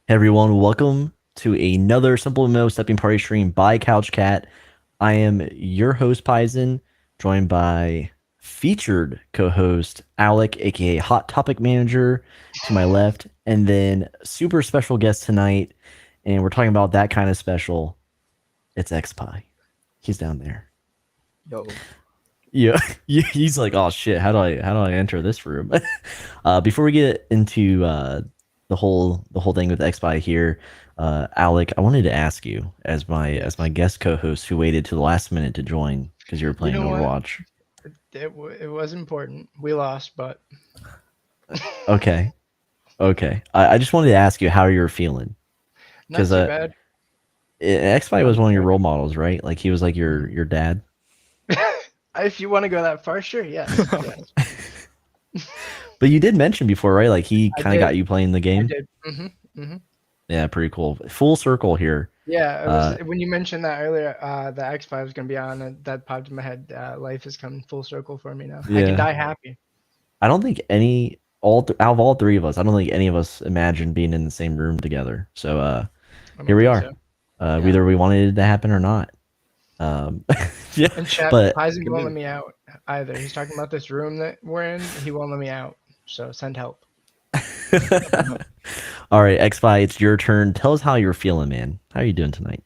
Hey everyone, welcome to another SimpleMMO Stepping Party stream by Couch Cat. I am your host, Paizen, joined by featured co-host Owlic, aka Hot Topic Manager, to my left, and then super special guest tonight, and we're talking about that kind of special. It's Xspi. He's down there. Yo. Yeah, he's like, oh shit, how do I enter this room? Before we get into the whole thing with Xspi here, Alec, I wanted to ask you as my guest co-host who waited to the last minute to join because you were playing Overwatch. It was important. We lost, but okay. I just wanted to ask you how you're feeling. Not too bad. Xspi was one of your role models, right? Like he was like your dad. If you want to go that far, sure, yes. But you did mention before, right? Like he kind of got you playing the game. I did. Yeah, pretty cool. Full circle here. Yeah, it was, when you mentioned that earlier, the Xspi was going to be on, that popped in my head. Life has come full circle for me now. Yeah. I can die happy. I don't think out of all three of us, I don't think any of us imagined being in the same room together. So here we are. So. Whether we wanted it to happen or not. Yeah, and chat, but Paizen won't let me out either. He's talking about this room that we're in. He won't let me out. So send help. All right, Xspi, it's your turn. Tell us how you're feeling, man. How are you doing tonight?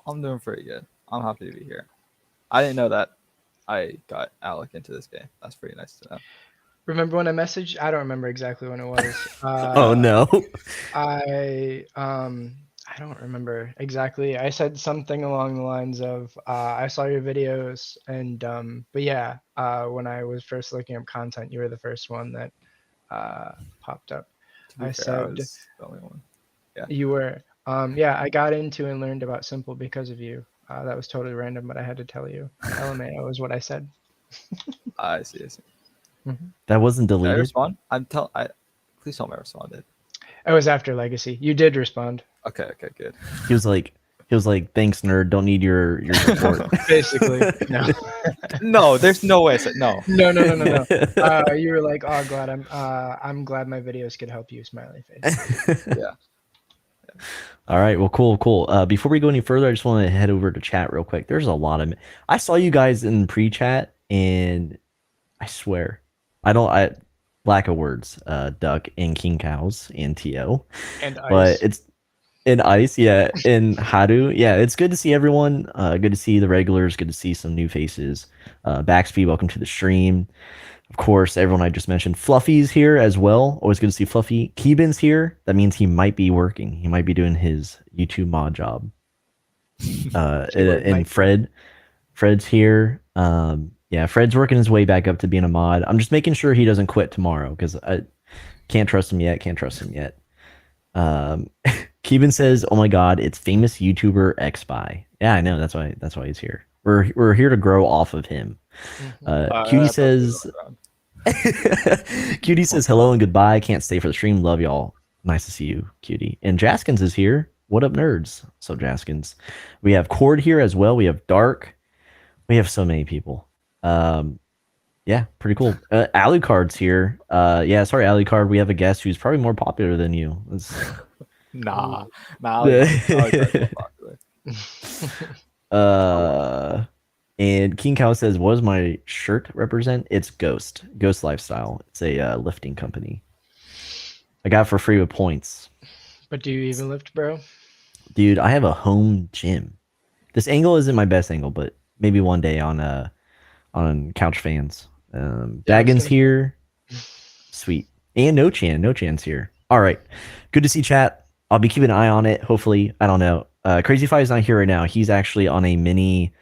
I'm doing pretty good. I'm happy to be here. I didn't know that I got Alec into this game. That's pretty nice to know. Remember when I messaged? I don't remember exactly when it was. Oh no. I don't remember exactly. I said something along the lines of, I saw your videos and, but yeah, when I was first looking up content, you were the first one that popped up. I said, was the only one. Yeah. You were. Yeah, I got into and learned about Simple because of you. That was totally random, but I had to tell you. LMAO is what I said. I see. Mm-hmm. That wasn't deleted. Did I respond? Please tell me I responded. It was after Legacy. You did respond. Okay, good. He was like, thanks, nerd. Don't need your support. Basically, no. No, there's no way I said no. No. You were like, oh, I'm glad my videos could help you. Smiley face. Yeah. All right. Well, cool. Before we go any further, I just want to head over to chat real quick. There's a lot of. I saw you guys in pre-chat, and I swear, lack of words, Duck and King Cows and TO, and Ice. But it's. In Ice, yeah, in Haru, yeah, it's good to see everyone. Good to see the regulars. Good to see some new faces. Xspi, welcome to the stream. Of course, everyone I just mentioned. Fluffy's here as well. Always good to see Fluffy. Keeban's here. That means he might be working. He might be doing his YouTube mod job. And Fred's here. Yeah, Fred's working his way back up to being a mod. I'm just making sure he doesn't quit tomorrow because I can't trust him yet. Keeban says, "Oh my God, it's famous YouTuber Xspi." Yeah, I know. That's why he's here. We're here to grow off of him. Cutie says, "Cutie says hello and goodbye. Can't stay for the stream. Love y'all. Nice to see you, Cutie." And Jaskins is here. What up, nerds? So Jaskins. We have Cord here as well. We have Dark. We have so many people. Yeah, pretty cool. Alucard's here. Yeah, sorry, Alucard. We have a guest who's probably more popular than you. Nah. And King Cow says, "What does my shirt represent?" It's Ghost Lifestyle. It's a lifting company. I got it for free with points. But do you even lift, bro? Dude, I have a home gym. This angle isn't my best angle, but maybe one day on Couch Fans. Baggins here. Sweet. And No Chan's here. All right. Good to see chat. I'll be keeping an eye on it. Hopefully, I don't know. Crazy Fi is not here right now. He's actually on a mini.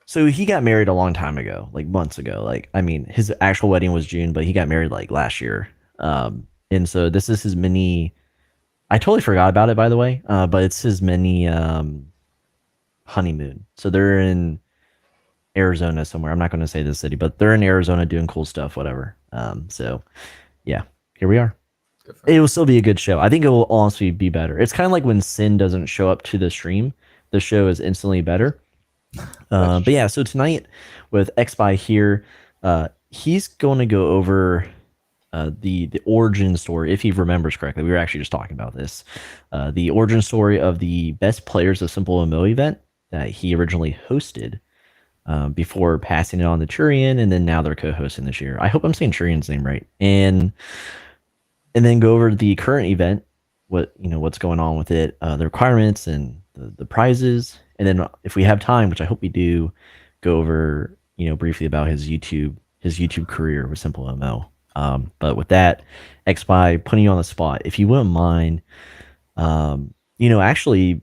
So he got married a long time ago, like months ago. Like, I mean, his actual wedding was June, but he got married like last year. And so this is his mini I totally forgot about it, by the way. But it's his mini honeymoon. So they're in Arizona somewhere. I'm not going to say the city, but they're in Arizona doing cool stuff, whatever. So yeah, here we are. Good for him. It will still be a good show. I think it will honestly be better. It's kind of like when Sin doesn't show up to the stream, the show is instantly better. But yeah, so tonight with Xspi here, he's going to go over the origin story, if he remembers correctly. We were actually just talking about this. The origin story of the best players of SimpleMMO event that he originally hosted before passing it on to Churian, and then now they're co-hosting this year. I hope I'm saying Churian's name right. And then go over the current event, what's going on with it, the requirements and the prizes, and then if we have time, which I hope we do, go over briefly about his YouTube career with SimpleMMO. But with that, Xspi, putting you on the spot, if you wouldn't mind, actually,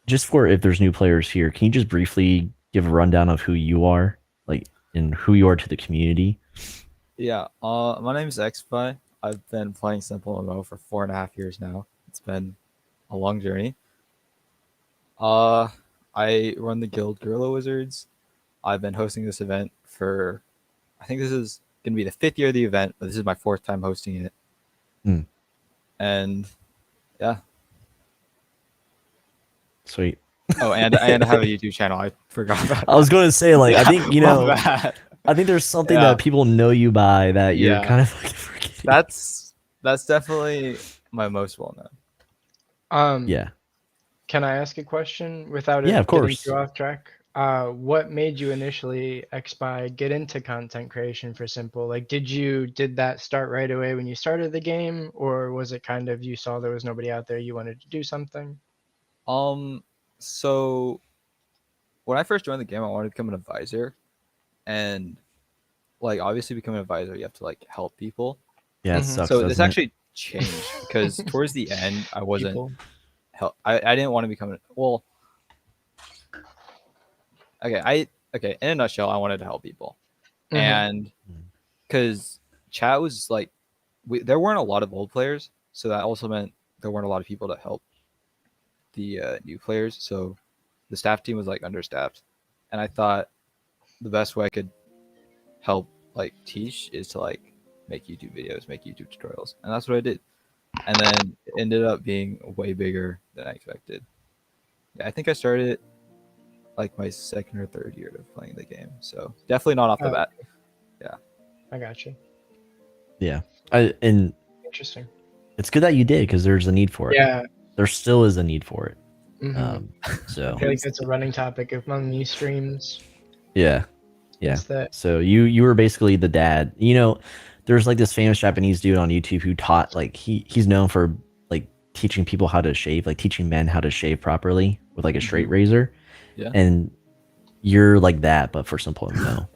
just for if there's new players here, can you just briefly give a rundown of who you are, like, and who you are to the community? Yeah. My name is Xspi. I've been playing SimpleMMO for 4.5 years now. It's been a long journey. I run the guild Guerrilla Wizards. I've been hosting this event for, I think this is going to be the 5th year of the event, but this is my 4th time hosting it. And yeah. Sweet. Oh, and I have a YouTube channel. I forgot about I was going to say, like, I think, that. I think there's something Yeah. that people know you by that you're Yeah. kind of like forgetting. That's definitely my most well known. Yeah. Can I ask a question without Yeah, of getting course. too off track? What made you initially, Xspi, get into content creation for Simple? Like, did that start right away when you started the game, or was it kind of you saw there was nobody out there, you wanted to do something? So when I first joined the game, I wanted to become an advisor, and like obviously becoming an advisor, you have to like help people. Yeah, it Mhm. sucks. So this doesn't it? actually changed because towards the end, I wasn't People. help. I didn't want to become well. Okay, in a nutshell, I wanted to help people, Mhm. and because chat was like, there weren't a lot of old players, so that also meant there weren't a lot of people to help the new players. So the staff team was like understaffed, and I thought the best way I could help like teach is to like make YouTube videos, make YouTube tutorials, and that's what I did. And then it ended up being way bigger than I expected. Yeah, I think I started like my 2nd or 3rd year of playing the game, so definitely not off the bat. I got you. Yeah. And Interesting. it's good that you did because there's a need for it. Yeah. There still is a need for it. Mhm. So I feel like that's a running topic among these streams. yeah. Is that So you were basically the dad. There's like this famous Japanese dude on YouTube who taught, like, he's known for like teaching people how to shave, like teaching men how to shave properly with like a straight razor. Yeah. And you're like that, but for SimpleMMO.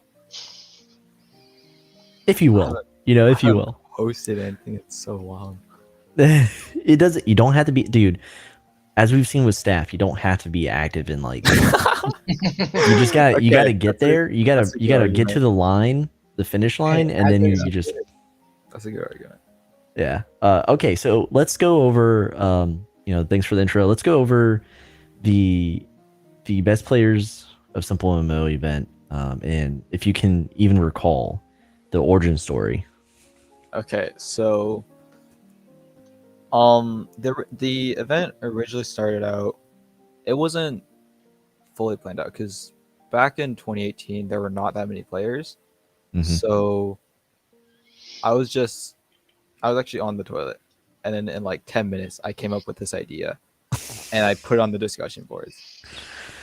If you will. If you will. Hosted anything, it's so long. It doesn't, you don't have to be, dude, as we've seen with staff, you don't have to be active in like you just got you got to get there. You got to get to the line, the finish line, and then you just. That's a good argument. Yeah. Okay. So let's go over. Thanks for the intro. Let's go over the best players of SimpleMMO event, and if you can even recall the origin story. Okay, so the event originally started out, it wasn't fully planned out because back in 2018 there were not that many players. So I was actually on the toilet, and then in like 10 minutes I came up with this idea and I put it on the discussion boards,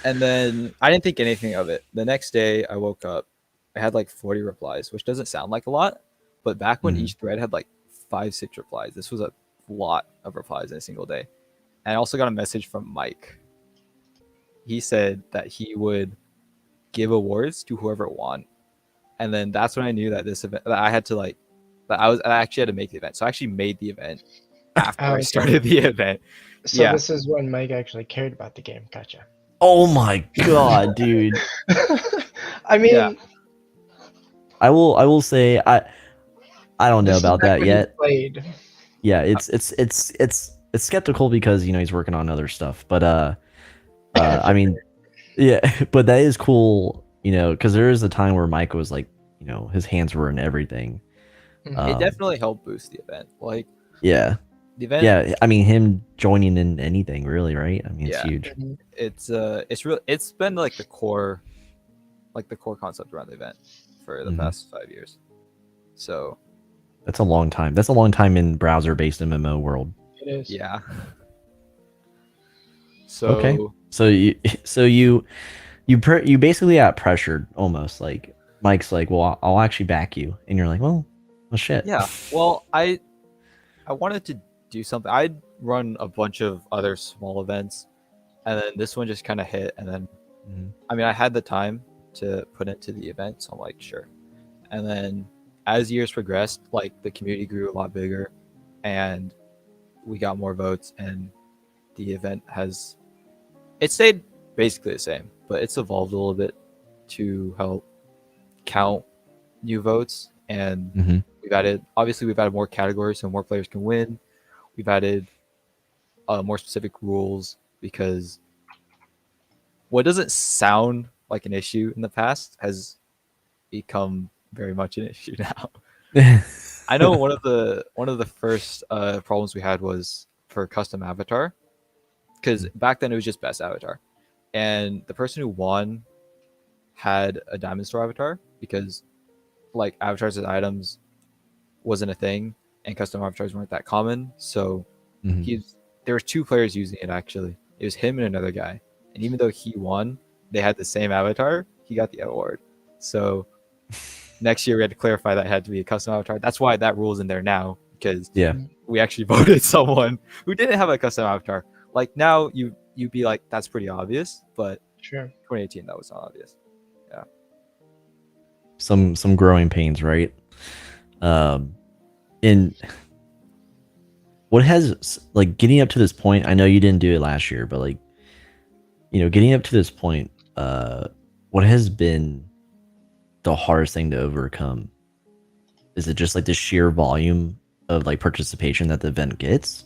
and then I didn't think anything of it. The next day I woke up, I had like 40 replies, which doesn't sound like a lot, but back when each thread had like 5-6 replies, this was a lot of replies in a single day. And I also got a message from Mike. He said that he would give awards to whoever won, and then that's when I knew that this event, that I actually had to make the event. So I actually made the event after I started the event. So this is when Mike actually cared about the game. Gotcha. Oh my god, dude! I mean, Yeah. I will say I don't know about that yet. Played. Yeah, it's it's skeptical because he's working on other stuff. But For I mean, yeah, but that is cool. Because there is a time where Mike was like, his hands were in everything. Mhm. It Um, definitely helped boost the event. Like yeah, the event, yeah. I mean, him joining in anything really, right? I mean, it's yeah, huge. Mhm. it's real. It's been like the core concept around the event for the Mhm. past 5 years. So That's a long time. That's a long time in browser-based MMO world. It is. yeah. Okay. So So you so you basically got pressured almost like Mike's like, well, I'll actually back you, and you're like, well, shit. yeah. Well, I wanted to do something. I'd run a bunch of other small events, and then this one just kind of hit. And then Mhm. I mean, I had the time to put into the event, so I'm like, sure. And then as years progressed, like the community grew a lot bigger, and we got more votes, and the event has it stayed basically the same, but it's evolved a little bit to help count new votes, and Mhm. we've added more categories so more players can win. We've added more specific rules because what doesn't sound like an issue in the past has become very much an issue now. I know one of the first problems we had was for custom avatar, because back then it was just best avatar, and the person who won had a diamond store avatar because like avatars as items wasn't a thing and custom avatars weren't that common. So Mhm. there was two players using it actually. It was him and another guy, and even though he won, they had the same avatar. He got the award. So next year we had to clarify that it had to be a custom avatar. That's why that rule is in there now, because Yeah. we actually voted someone who didn't have a custom avatar. Like now you'd be like, that's pretty obvious, but Sure. 2018 that was not obvious. Yeah. Some growing pains, right? Um, in what has like getting up to this point. I know you didn't do it last year, but like getting up to this point, what has been the hardest thing to overcome? Is it just like the sheer volume of like participation that the event gets,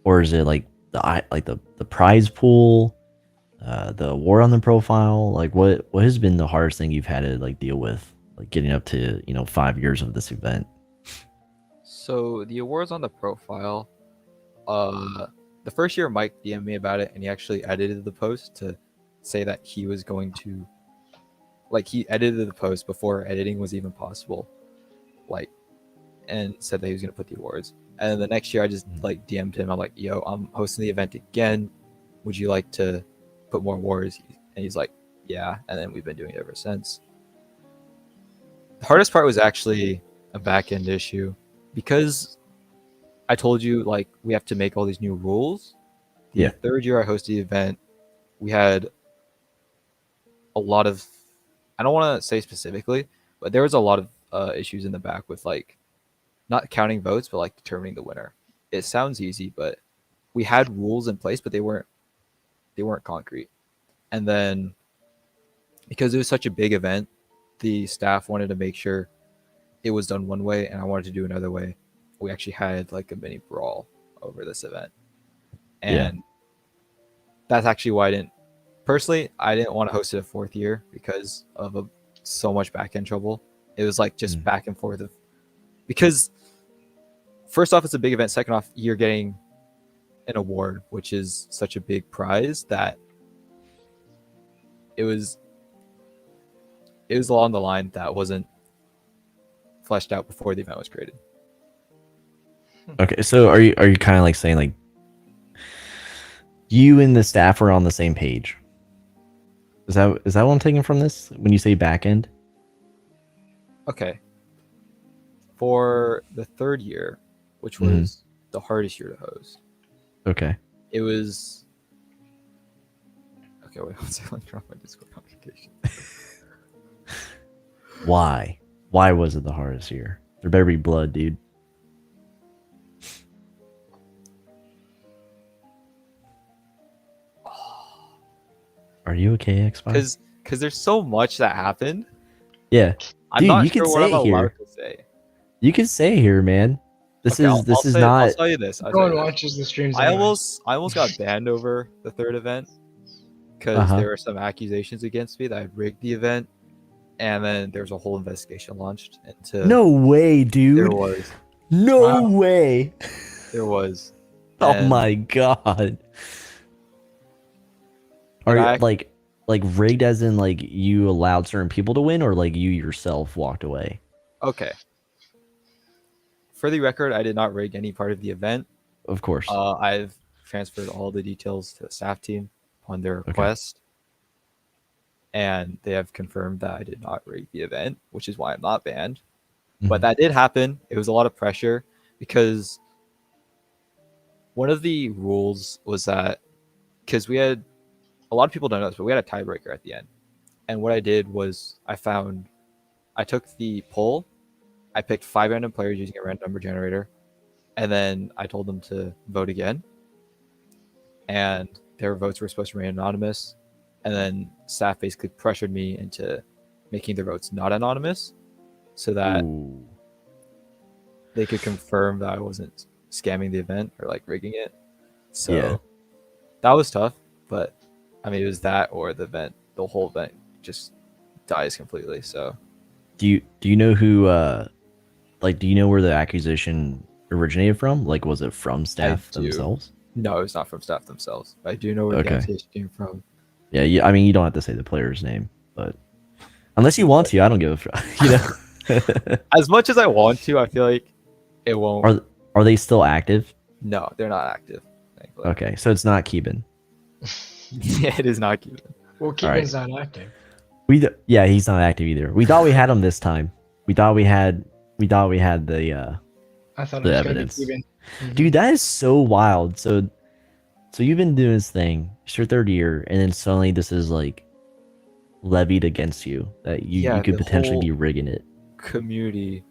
or is it like the prize pool, the award on the profile? Like what has been the hardest thing you've had to like deal with, like getting up to 5 years of this event? So the awards on the profile, the first year Mike DM'd me about it, and he actually edited the post to say that he was going to, like, he edited the post before editing was even possible, like, and said that he was going to put the awards. And then the next year I just like DM'd him. I'm like, yo, I'm hosting the event again. Would you like to put more awards? And he's like, yeah. And then we've been doing it ever since. The hardest part was actually a back end issue because I told you like we have to make all these new rules. The Yeah. third year I hosted the event, we had a lot of, I don't want to say specifically, but there was a lot of issues in the back with like not counting votes, but like determining the winner. It sounds easy, but we had rules in place, but they weren't concrete. And then because it was such a big event, the staff wanted to make sure it was done one way, and I wanted to do another way. We actually had like a mini brawl over this event, Yeah. and that's actually why I didn't want to host it a fourth year because of so much back end trouble. It was like just back and forth of, because first off, it's a big event. Second off, you're getting an award, which is such a big prize that it was along the line that wasn't fleshed out before the event was created. Okay, so are you kind of like saying like you and the staff are on the same page? Is that what I'm taking from this when you say back end? Okay. For the third year, which was the hardest year to host, Okay. it was. Okay, wait, one second. Let me drop my Discord notification. Why? Why was it the hardest year? There better be blood, dude. Are you okay, Xspi? Because there's so much that happened. Yeah. I'm Dude, not you can sure what say I'm it allowed here. to say. You can say here, man. This Okay, is this is I'll not tell you this. I'll No tell one you this. watches the streams I anyway. almost got banned over the third event because Uh-huh. there were some accusations against me that I rigged the event, and then there was a whole investigation launched into. No way, dude. There was. No Wow. way. There was. Oh And- my god. Are And you I- like rigged as in like you allowed certain people to win, or like you yourself walked away? Okay. For the record, I did not rig any part of the event. Of course. I've transferred all the details to the staff team on their request. And they have confirmed that I did not rig the event, which is why I'm not banned. But that did happen. It was a lot of pressure because one of the rules was that because we had a lot of people don't know this, but we had a tiebreaker at the end. And what I did was I took the poll, I picked 5 random players using a random number generator, and then I told them to vote again. And their votes were supposed to remain anonymous. And then staff basically pressured me into making their votes not anonymous so that Ooh. they could confirm that I wasn't scamming the event or like rigging it. So Yeah. that was tough, but I mean, it was that or the whole event just dies completely. So Do you know who like do you know where the accusation originated from? Like was it from staff do. themselves? no, it's not from staff themselves. I do know where the Okay. accusation came from. Yeah, I mean you don't have to say the player's name, but unless you want to, I don't give a fuck. You know. As much as I want to, I feel like it won't. Are they still active? No, they're not active. Thankfully. Okay, so it's not Keeban. Yeah, it is not Cuban. Well, Keegan's not active. Yeah, he's not active either. We thought we had him this time. We thought we had the I thought the it was evidence. gonna be Keegan. Mhm. dude, that is so wild. So you've been doing this thing, it's your third year, and then suddenly this is like levied against you that you could the potentially whole be rigging it. community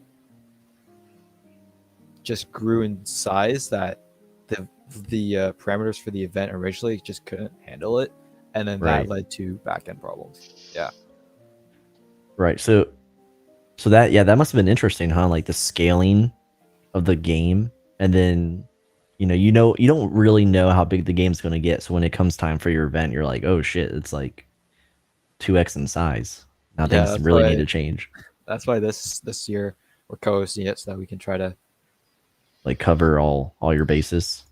just grew in size that the parameters for the event originally just couldn't handle it, and then Right. that led to back-end problems. Yeah. Right. So that must have been interesting, huh? Like the scaling of the game, and then you don't really know how big the game's going to get. So when it comes time for your event, you're like, oh shit, it's like 2x in size. Now Yeah, things that's really why- need to change. That's why this year we're co-hosting it so that we can try to Like cover all your bases.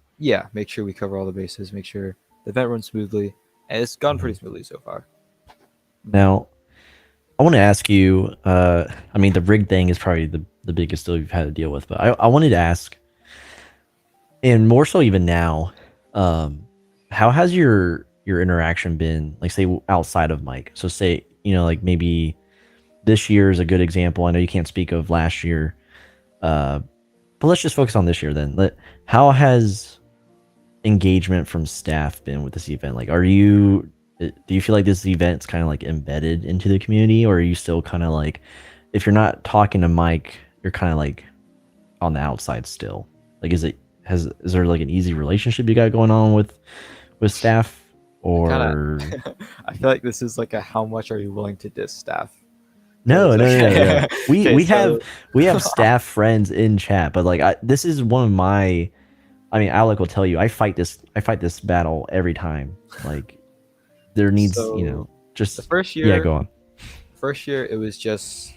make sure we cover all the bases, make sure the event runs smoothly, and it's gone pretty smoothly so far. Now, I want to ask you. I mean, the rig thing is probably the biggest deal you've had to deal with, but I wanted to ask, and more so even now, how has your interaction been? Like, say outside of Mike. So say like maybe this year is a good example. I know you can't speak of last year, but let's just focus on this year then. How has engagement from staff been with this event? Like, do you feel like this event's kind of like embedded into the community, or are you still kind of like, if you're not talking to Mike, you're kind of like on the outside still? Like, is there like an easy relationship you got going on with staff, or I feel like this is like a how much are you willing to diss staff? no? Okay, We so- we have staff friends in chat, but like this is one of my. I mean, Owlic will tell you, I fight this battle every time. Like, there needs, So, just the first year, yeah, go on. First year, it was just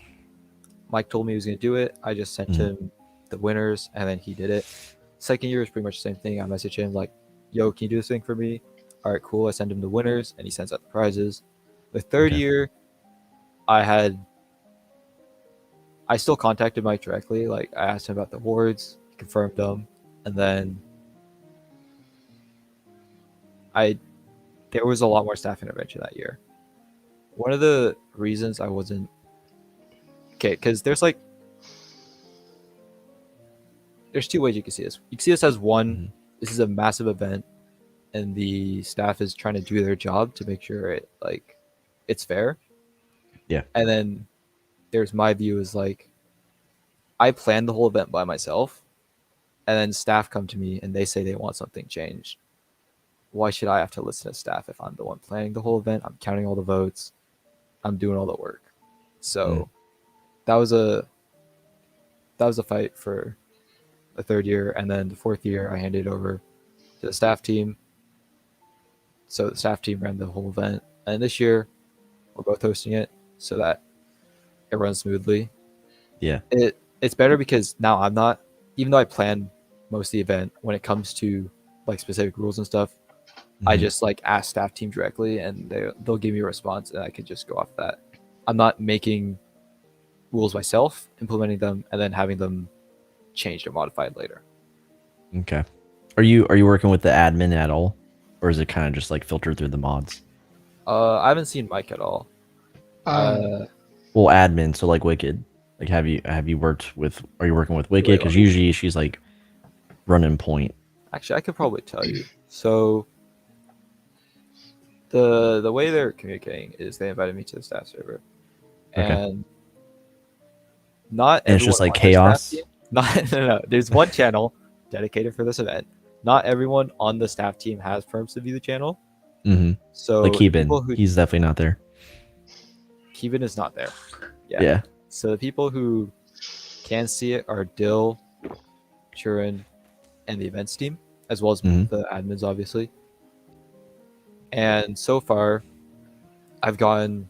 Mike told me he was going to do it. I just sent him the winners, and then he did it. Second year is pretty much the same thing. I message him like, "Yo, can you do this thing for me?" All right, cool. I send him the winners, and he sends out the prizes. The third Okay. year, I still contacted Mike directly. Like, I asked him about the awards, he confirmed them, and then there was a lot more staff intervention that year. One of the reasons I wasn't because there's 2 ways you can see this. You can see this as one, this is a massive event, and the staff is trying to do their job to make sure it's fair. Yeah. And then there's my view is like, I planned the whole event by myself, and then staff come to me and they say they want something changed. Why should I have to listen to staff if I'm the one planning the whole event? I'm counting all the votes. I'm doing all the work. So that was a fight for the third year, and then the fourth year I handed over to the staff team. So the staff team ran the whole event, and this year we're both hosting it so that it runs smoothly. Yeah. It's better because now I'm not, even though I plan most of the event when it comes to like specific rules and stuff, I just like ask staff team directly and they'll give me a response and I can just go off that. I'm not making rules myself, implementing them, and then having them changed or modified later. Okay. Are you working with the admin at all, or is it kind of just like filtered through the mods? I haven't seen Mike at all. Well, admin, so like Wicked. Like, have you worked with? Are you working with Wicked? Wait, Because usually she's like running point. Actually, I could probably tell you. So the way they're communicating is they invited me to the staff server, and not And it's just everyone like on the chaos. staff team- Not no. There's one channel dedicated for this event. Not everyone on the staff team has perms to view the channel. Mm-hmm. So Like people Keeban, he's definitely not there. Keeban is not there. Yeah. So the people who can see it are Dill, Churin, and the events team, as well as the admins, obviously. And so far, I've gotten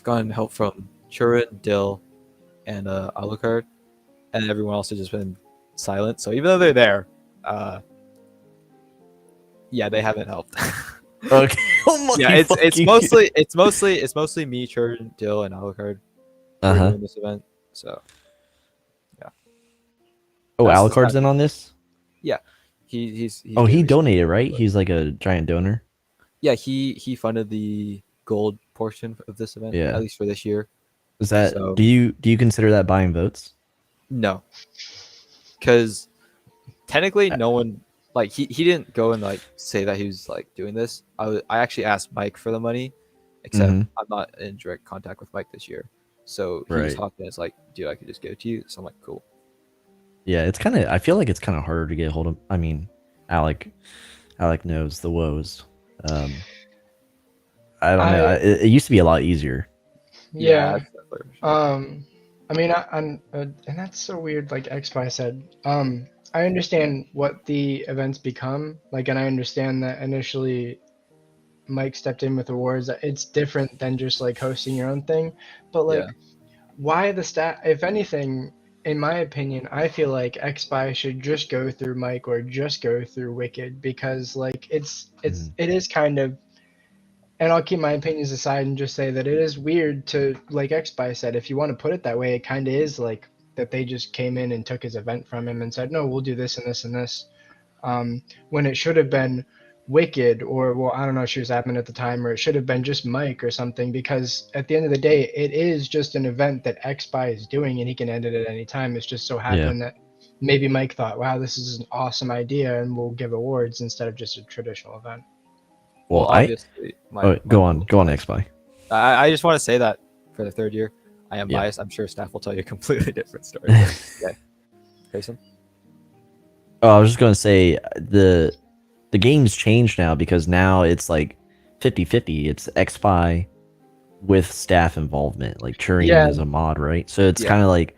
help from Churin, Dill, and Alucard, and everyone else has just been silent. So even though they're there, yeah, they haven't helped. Okay. Yeah, it's mostly me, Churin, Dill, and Alucard doing this event. So yeah. Oh, That's Alucard's in on this? Yeah. He's oh, he doing donated, right? He's like a giant donor. Yeah, he funded the gold portion of this event, Yeah. at least for this year. Is that So- do you consider that buying votes? No. Because technically no one like he didn't go and like say that he was like doing this. I actually asked Mike for the money, except I'm not in direct contact with Mike this year. So he just hopped in. It's like, dude, I could just give it to you. So I'm like, cool. Yeah, it's kind of. I feel like it's kind of harder to get a hold of. I mean, Alec knows the woes. I don't know. It used to be a lot easier. Yeah. that's definitely for sure. I mean, and that's so weird. Like Xspi said, I understand what the events become. Like, and I understand that initially Mike stepped in with awards. It's different than just like hosting your own thing. But like, why the stat? If anything, in my opinion, I feel like Xspi should just go through Mike or just go through Wicked, because like it is kind of. And I'll keep my opinions aside and just say that it is weird to, like Xspi said, if you want to put it that way, it kind of is like that they just came in and took his event from him and said, no, we'll do this and this and this. When it should have been Wicked, or, well, I don't know if she was admin at the time, or it should have been just Mike or something, because at the end of the day, it is just an event that Xspi is doing and he can end it at any time. It's just so happened that maybe Mike thought, wow, this is an awesome idea and we'll give awards instead of just a traditional event. Well, obviously, go on, Xspi. I just want to say that for the third year, I am biased. I'm sure staff will tell you a completely different story. Okay, Grayson? Oh, I was just gonna say the game's changed now, because now it's like 50-50. It's Xspi with staff involvement. Like Turing is a mod, right? So it's kind of like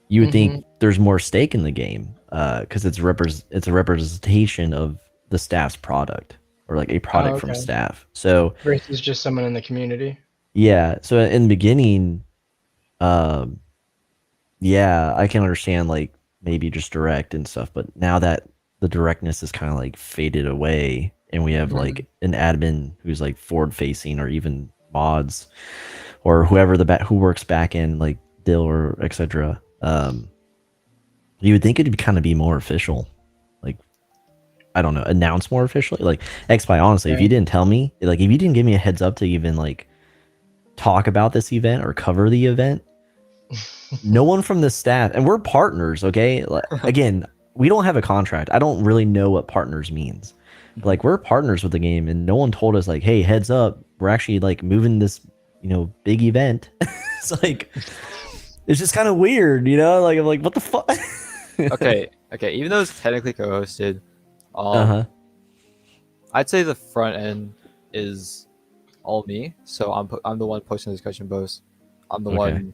you would think there's more stake in the game, because it's a representation of the staff's product, or like a product from staff. So versus just someone in the community. Yeah. So in the beginning, yeah, I can understand like maybe just direct and stuff, but now that the directness is kind of like faded away, and we have like an admin who's like forward facing, or even mods, or whoever who works back in, like Dill or etc. You would think it'd kind of be more official, like, I don't know, announce more officially. Like Xspi, honestly, if you didn't tell me, like if you didn't give me a heads up to even like talk about this event or cover the event, no one from the staff, and we're partners, okay? Like, again, we don't have a contract. I don't really know what partners means. But, like, we're partners with the game, and no one told us like, hey, heads up, we're actually like moving this, big event. It's like, it's just kind of weird, like, I'm like, what the fuck? Okay, even though it's technically co-hosted, I'd say the front end is all me. So I'm the one posting the discussion post. I'm the one.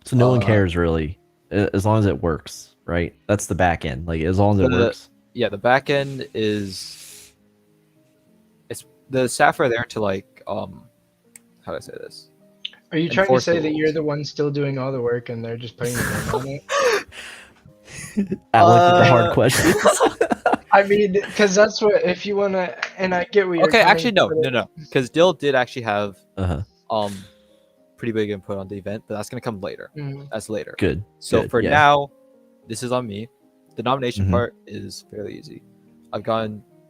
So no one cares really. as long as it works, right? That's the back end. Like as long as it works. Yeah, the back end is it's the staff are there to like how do I say this? Are you trying to Enforce the say that you're rules. the one still doing all the work and they're just putting the name on it? Alec with the hard Uh, questions. I mean, because that's what if you wanna, and I get where you're Okay, coming actually no, from, but no, no, because Dill did actually have Uh-huh. pretty big input on the event, but that's gonna come later. Mhm. That's later. Good. So Good. for Yeah. now, this is on me. The nomination Mhm. part is fairly easy.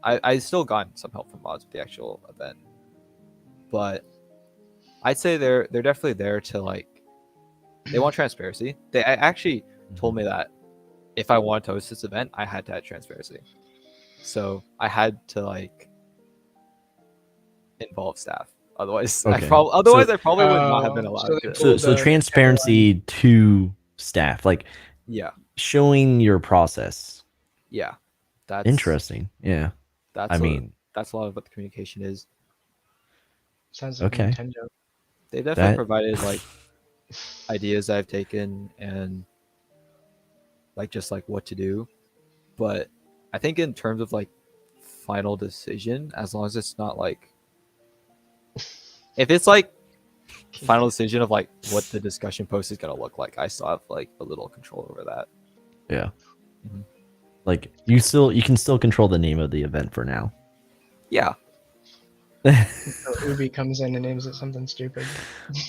I still gotten some help from mods with the actual event, but I'd say they're definitely there to like they want transparency. They actually told me that if I wanted to host this event, I had to have transparency. So I had to like involve staff. Otherwise, Okay. I probably would not have been So allowed they to. pulled So the transparency to staff, like Yeah, showing your process. yeah. That's Interesting. Yeah. that's I a mean, that's a lot of what the communication is. sounds like okay. Nintendo. They definitely That provided like ideas I've taken and like just like what to do. But I think in terms of like final decision, as long as it's not like if it's like final decision of like what the discussion post is gonna look like, I still have like a little control over that. yeah. Mhm. Like you can still control the name of the event for now. Yeah. So Ubi comes in and names it something stupid.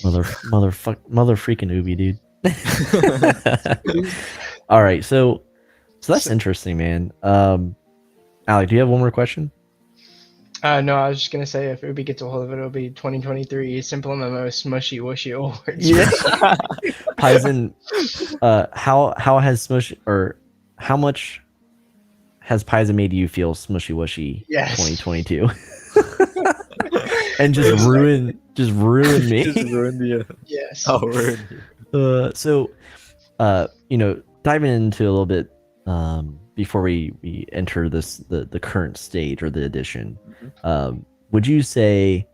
mother freaking Ubi, dude. All right, so that's interesting, man. Alec, do you have one more question? No, I was just gonna say if Ubi gets a hold of it, it'll be 2023 SimpleMMO Smushy Wushy Awards. Yeah. Paizen, how has Smush or how much has Paizen made you feel smushy wushy Yes. 2022? And just ruin me. Just ruin the Yes. oh, ruin you. So diving into a little bit before we enter the current stage or the edition, would you say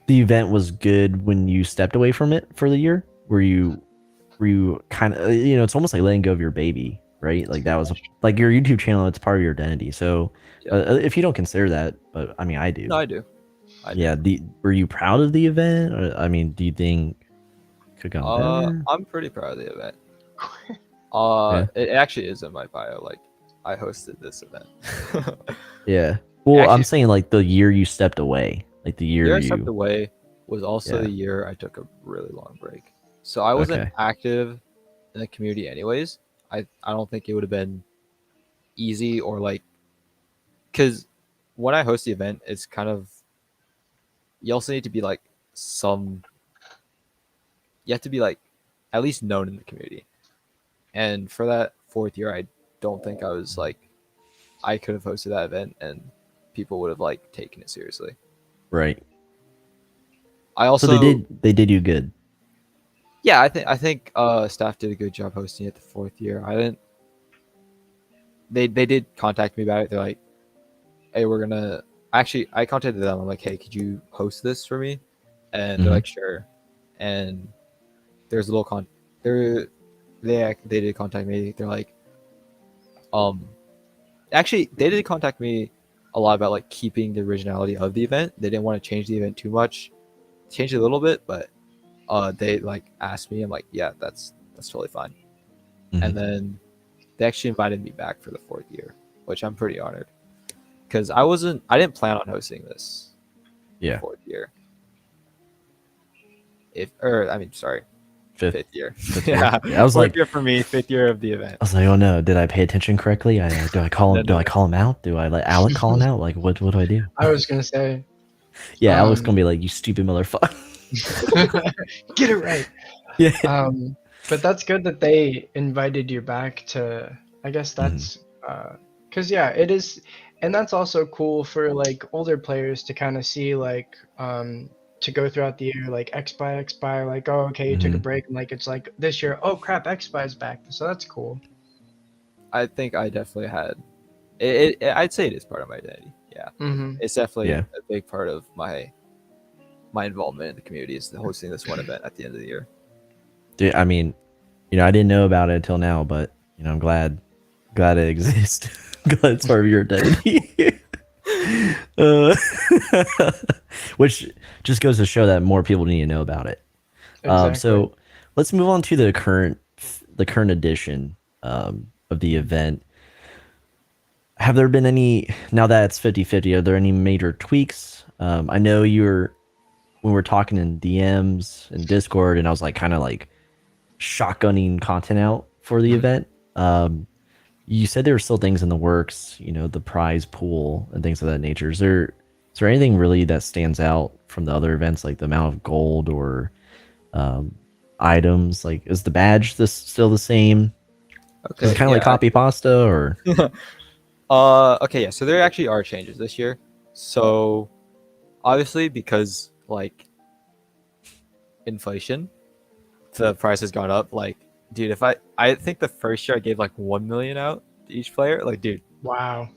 the event was good when you stepped away from it for the year? Were you kind of it's almost like letting go of your baby, right? Like that was like your YouTube channel, it's part of your identity. So Yeah. if you don't consider that, but I mean I do. No, I do. Yeah, were you proud of the event? Or, I mean, do you think it could have gone better? I'm pretty proud of the event. Yeah. It actually is in my bio. Like, I hosted this event. Yeah. Well, I'm Actually, saying like the year you stepped away, like the the year year I stepped you. away was also Yeah. the year I took a really long break. So I wasn't Okay. active in the community anyways. I don't think it would have been easy or like because when I host the event, it's kind of you also need to be like some you have to be like at least known in the community. And for that fourth year, I don't think I was like I could have hosted that event and people would have like taken it seriously. Right. I So also they did you good. yeah, I think staff did a good job hosting it the fourth year. I didn't they did contact me about it. They're like, hey, we're gonna actually I contacted them. I'm like, hey, could you host this for me? And they're Mhm. like, sure. And there's a little there they did contact me. They're like, actually they did contact me a lot about like keeping the originality of the event. They didn't want to change the event too much, change it a little bit, but they like asked me. I'm like, yeah, that's totally fine. And Mhm. then they actually invited me back for the fourth year, which I'm pretty honored because I didn't plan on hosting this Yeah. fourth year. Sorry, Fifth. fifth year. Year? Yeah, Yeah, I was fourth like, year for me, fifth year of the event. I was like, oh no, did I pay attention correctly? Do I call him? No, Do I call him out? Do I let Alec call him out? Like, what do I do? I was gonna say, Yeah, Alec's gonna be like, you stupid motherfucker. get it right. Yeah. But that's good that they invited you back to. I guess Mm-hmm. that's because yeah, it is, and that's also cool for like older players to kind of see like to go throughout the year like Xspi, like oh okay you took a Mhm. break and like it's like this year oh crap Xspi's back, so that's cool. I think I definitely had I'd say it is part of my identity. Yeah, Mm-hmm. it's definitely Yeah. a big part of my involvement in the community is hosting this one event at the end of the year. Dude, I mean, I didn't know about it until now, but I'm glad it exists. Glad it's part of your identity. uh, which just goes to show that more people need to know about it. Exactly. So let's move on to the current edition of the event. Have there been any, now that it's 50-50, are there any major tweaks? I know when we're talking in DMs and Discord, and I was like kind of like shotgunning content out for the event. You said there were still things in the works, the prize pool and things of that nature. Is there anything really that stands out from the other events, like the amount of gold or items? Like, is the badge still the same? Is it Okay, kind of like copy pasta or? okay, yeah. So there actually are changes this year. So obviously, because like inflation, the price has gone up. Like, dude, if I think the first year I gave like 1 million out to each player. Like, dude, Wow.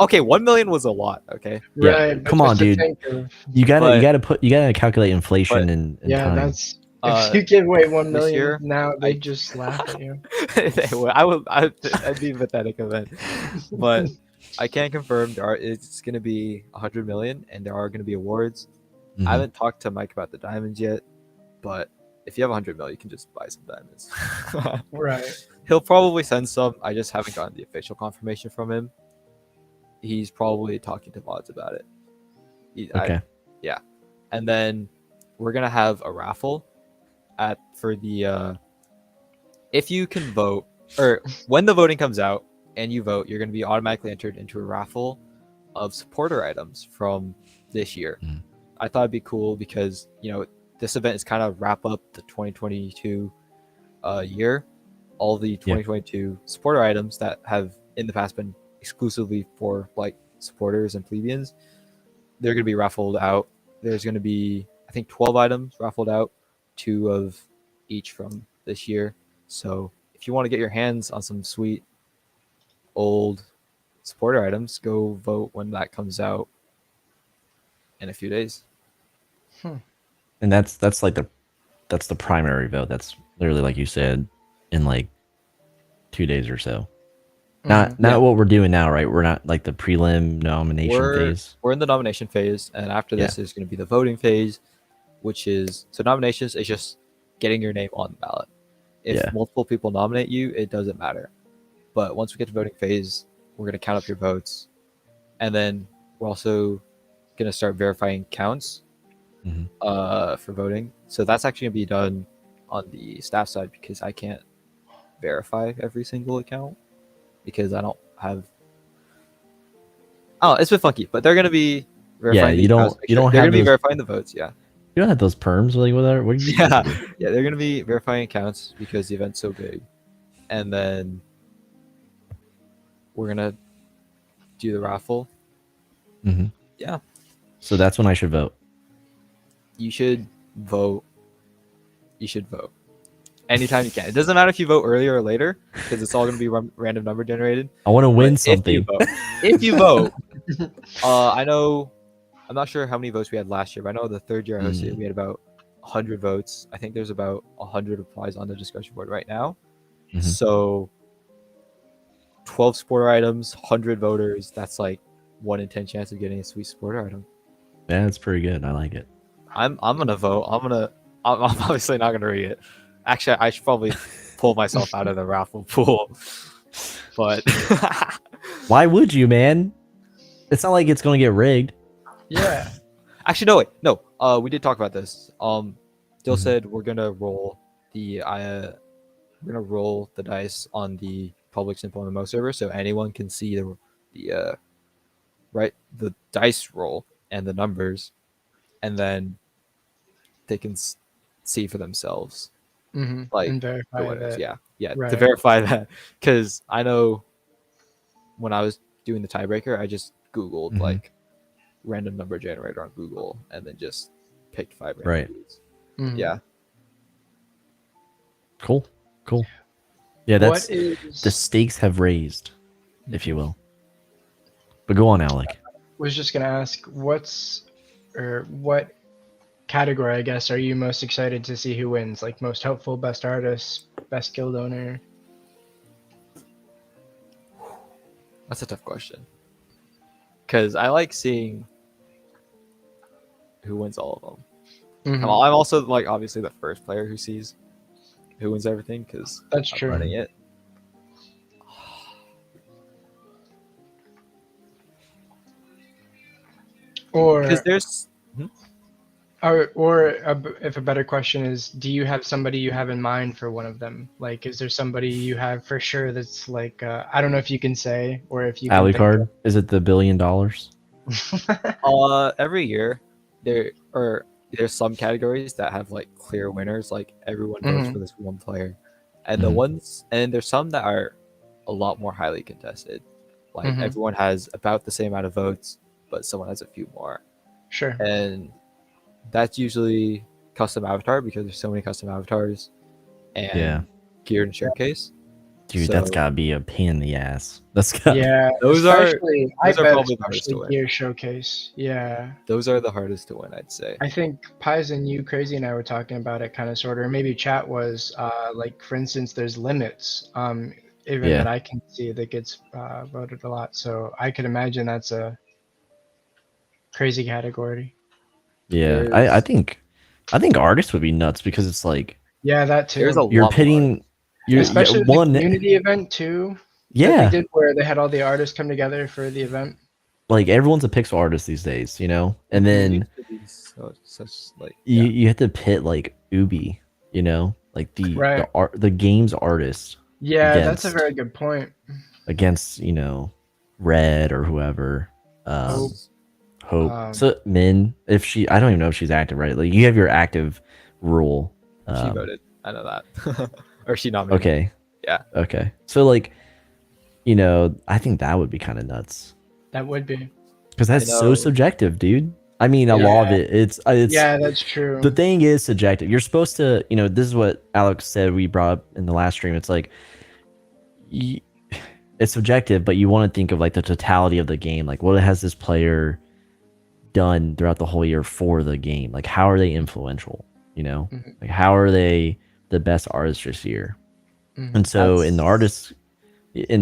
okay, 1 million was a lot. Okay, Yeah, Right. But come on, just to dude. think of, You But- gotta calculate inflation but- and yeah, time. that's if you give away 1 this million year, now, they just laugh at you. I'd be pathetic of it. But I can confirm it's going to be 100 million, and there are going to be awards. Mhm. I haven't talked to Mike about the diamonds yet, but if you have 100 mil, you can just buy some diamonds. Right. He'll probably send some. I just haven't gotten the official confirmation from him. He's probably talking to mods about it. Okay. Yeah, and then we're gonna have a raffle for the if you can vote, or when the voting comes out and you vote, you're gonna be automatically entered into a raffle of supporter items from this year. Mm. I thought it'd be cool because this event is kind of wrap up the 2022 year. All the 2022 supporter items that have in the past been exclusively for like supporters and plebeians, they're going to be raffled out. There's going to be, I think, 12 items raffled out, 2 of each from this year. So if you want to get your hands on some sweet old supporter items, go vote when that comes out in a few days. And that's like that's the primary vote. That's literally, like you said, in like 2 days or so. Not Yeah. what we're doing now, right? We're not like the prelim nomination phase. We're in the nomination phase, and after this is going to be the voting phase, which is so nominations is just getting your name on the ballot. If multiple people nominate you, it doesn't matter. But once we get to voting phase, we're going to count up your votes, and then we're also going to start verifying counts for voting. So that's actually going to be done on the staff side because I can't verify every single account because I don't have. Oh, it's been funky, but they're going to be verifying. You don't they're have going to be those, verifying the votes. Yeah. you don't have those perms, like what are you Yeah, yeah, they're gonna be verifying accounts because the event's so big, and then we're gonna do the raffle. Yeah, So that's when I should vote. you should vote. You should vote anytime you can. It doesn't matter if you vote earlier or later because it's all gonna be random number generated. I want to win But something. if you vote, I know. I'm not sure how many votes we had last year, but I know the third year I hosted, we had about 100 votes. I think there's about 100 replies on the discussion board right now. So 12 supporter items, 100 voters. That's like 1 in 10 chance of getting a sweet supporter item. Yeah, it's pretty good. I like it. I'm gonna vote. I'm obviously not gonna read it. Actually, I should probably pull myself out of the raffle pool. But Why would you, man? It's not like it's gonna get rigged. Yeah. actually, no, wait, no. We did talk about this. Dill said we're gonna roll the dice on the public SimpleMMO server, so anyone can see the dice roll and the numbers, and then they can see for themselves, like And the verify winners. that. Yeah, to Right. verify that, because I know when I was doing the tiebreaker, I just Googled like random number generator on Google and then just picked 5 random dudes. Yeah. Cool. Yeah, that's What is the stakes have raised, if you will. But go on, Owlic. was just gonna ask what category, I guess, are you most excited to see who wins? Like most hopeful, best artist, best guild owner? That's a tough question. Because I like seeing who wins all of them. Mhm. I'm also like obviously the first player who sees who wins everything because That's I'm true. running it. Because Or there's if a better question is, do you have somebody you have in mind for one of them? Like, is there somebody you have for sure that's like, I don't know if you can say or if you can think Alucard? Is it the $1 billion? of. every year there's some categories that have like clear winners, like everyone votes Mhm. for this one player, and Mhm. there's some that are a lot more highly contested. Like Mhm. everyone has about the same amount of votes, but someone has a few more, Sure. and that's usually custom avatar because there's so many custom avatars and Yeah. gear and showcase. Dude, that's So gotta be a pain in the ass. That's gotta Yeah, those are I those are bet probably the hardest to especially win. Gear Showcase. Yeah. Those are the hardest to win, I'd say. I think Pies and you, Crazy, and I were talking about it kind of sort of, or maybe chat was like, for instance, there's limits, even that Yeah. I can see that gets voted a lot. So I could imagine that's a crazy category. Yeah. I There's think artists would be nuts because it's like Yeah, that there's a too. you're lot more. pitting you're yeah, Especially the one community event too that they yeah. did where they had all the artists come together for the event. Like everyone's a pixel artist these days, you know? And Mhm. It then used to be such like you have to pit like Ubi, you know? Like Right. the game's artist Yeah, that's a against very good point. you know, Red or whoever. Hope. Hope. Um, So Min, if she I don't even know if she's active, right? Like you have your active rule. she voted. I know that. Or she nominated me. Okay. Yeah. Okay. So like, you know, I think that would be kind of nuts. that would be. Because I that's so know. subjective, dude. I mean, a Yeah. lot of it. It's Yeah, that's the true. thing is subjective. You're supposed to, you know, this is what Alex said. We brought up in the last stream. It's like, y it's subjective, but you want to think of like the totality of the game. Like, what has this player done throughout the whole year for the game? Like, how are they influential? You know, Mhm. like how are they the best artists this year? And Mhm. so That's in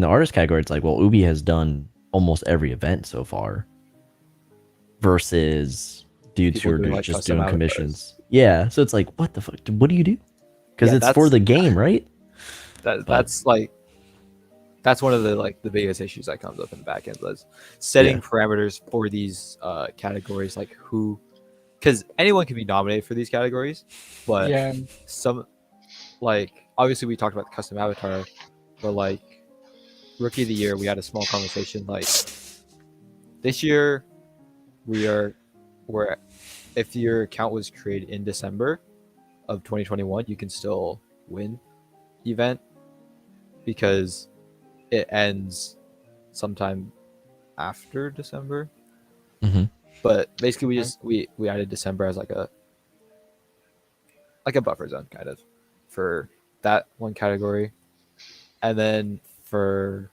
the artist category, it's like, well, Ubi has done almost every event so far versus dudes who people are doing like just custom doing avatars. commissions. Yeah. So it's like, what the fuck? What do you do? Because Yeah, it's for the game, right? But that's like that's one of the like the biggest issues that comes up in the back end was yeah. setting parameters for these categories, like who, because anyone can be nominated for these categories, but Yeah. some, like obviously we talked about the custom avatar, but like rookie of the year we had a small conversation like this year we are where if your account was created in December of 2021 you can still win the event because it ends sometime after December. Hmm. But basically, Okay. we added December as like a buffer zone kind of for that one category, and then for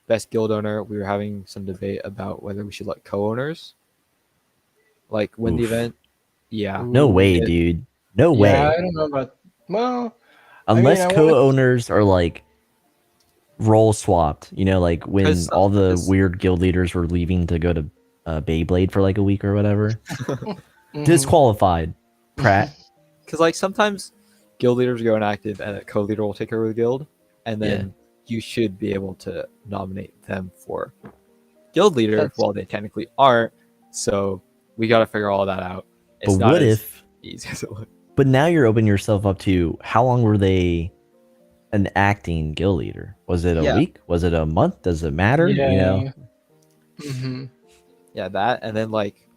best guild owner, we were having some debate about whether we should let co-owners like win the Oof. event. Yeah, No way, Ooh. it, dude. No Yeah, way. I don't know about. Well, I mean, Unless I want to. co-owners are like role swapped, you know, like when all the because weird guild leaders were leaving to go to Beyblade for like a week or whatever. Mhm. Disqualified. Pratt. like sometimes guild leaders go inactive and a co-leader will take over the guild, and Yeah. then you should be able to nominate them for guild leader. That's Well, they technically aren't, so we got to figure all that out. But It's not what as if easy as it looks. but now you're opening yourself up to how long were they an acting guild leader? Was it a yeah, week? Was it a month? Does it matter? You know? yeah. Hmm. Yeah, that, and then like,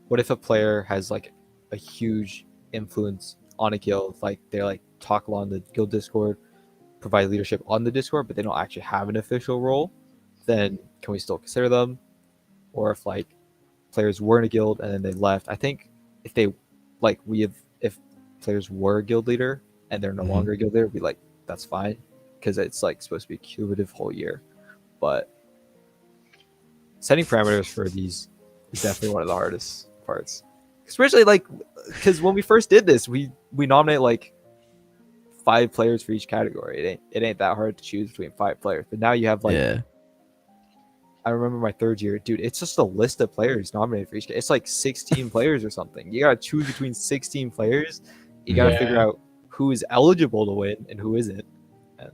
what if a player has like a huge influence on a guild? Like they like talk on the guild Discord, provide leadership on the Discord, but they don't actually have an official role. Then can we still consider them? Or if like players were in a guild and then they left, I think if they like we have if players were a guild leader and they're no Mhm. longer a guild leader, we like that's fine because it's like supposed to be cumulative whole year. But setting parameters for these is definitely one of the hardest parts. especially like because when we first did this, we nominate like 5 players for each category. It ain't that hard to choose between 5 players. But now you have like Yeah. I remember my 3rd year, dude. It's just a list of players nominated for each. It's like 16 players or something. You gotta choose between 16 players. You gotta Yeah. figure out who is eligible to win and who isn't. And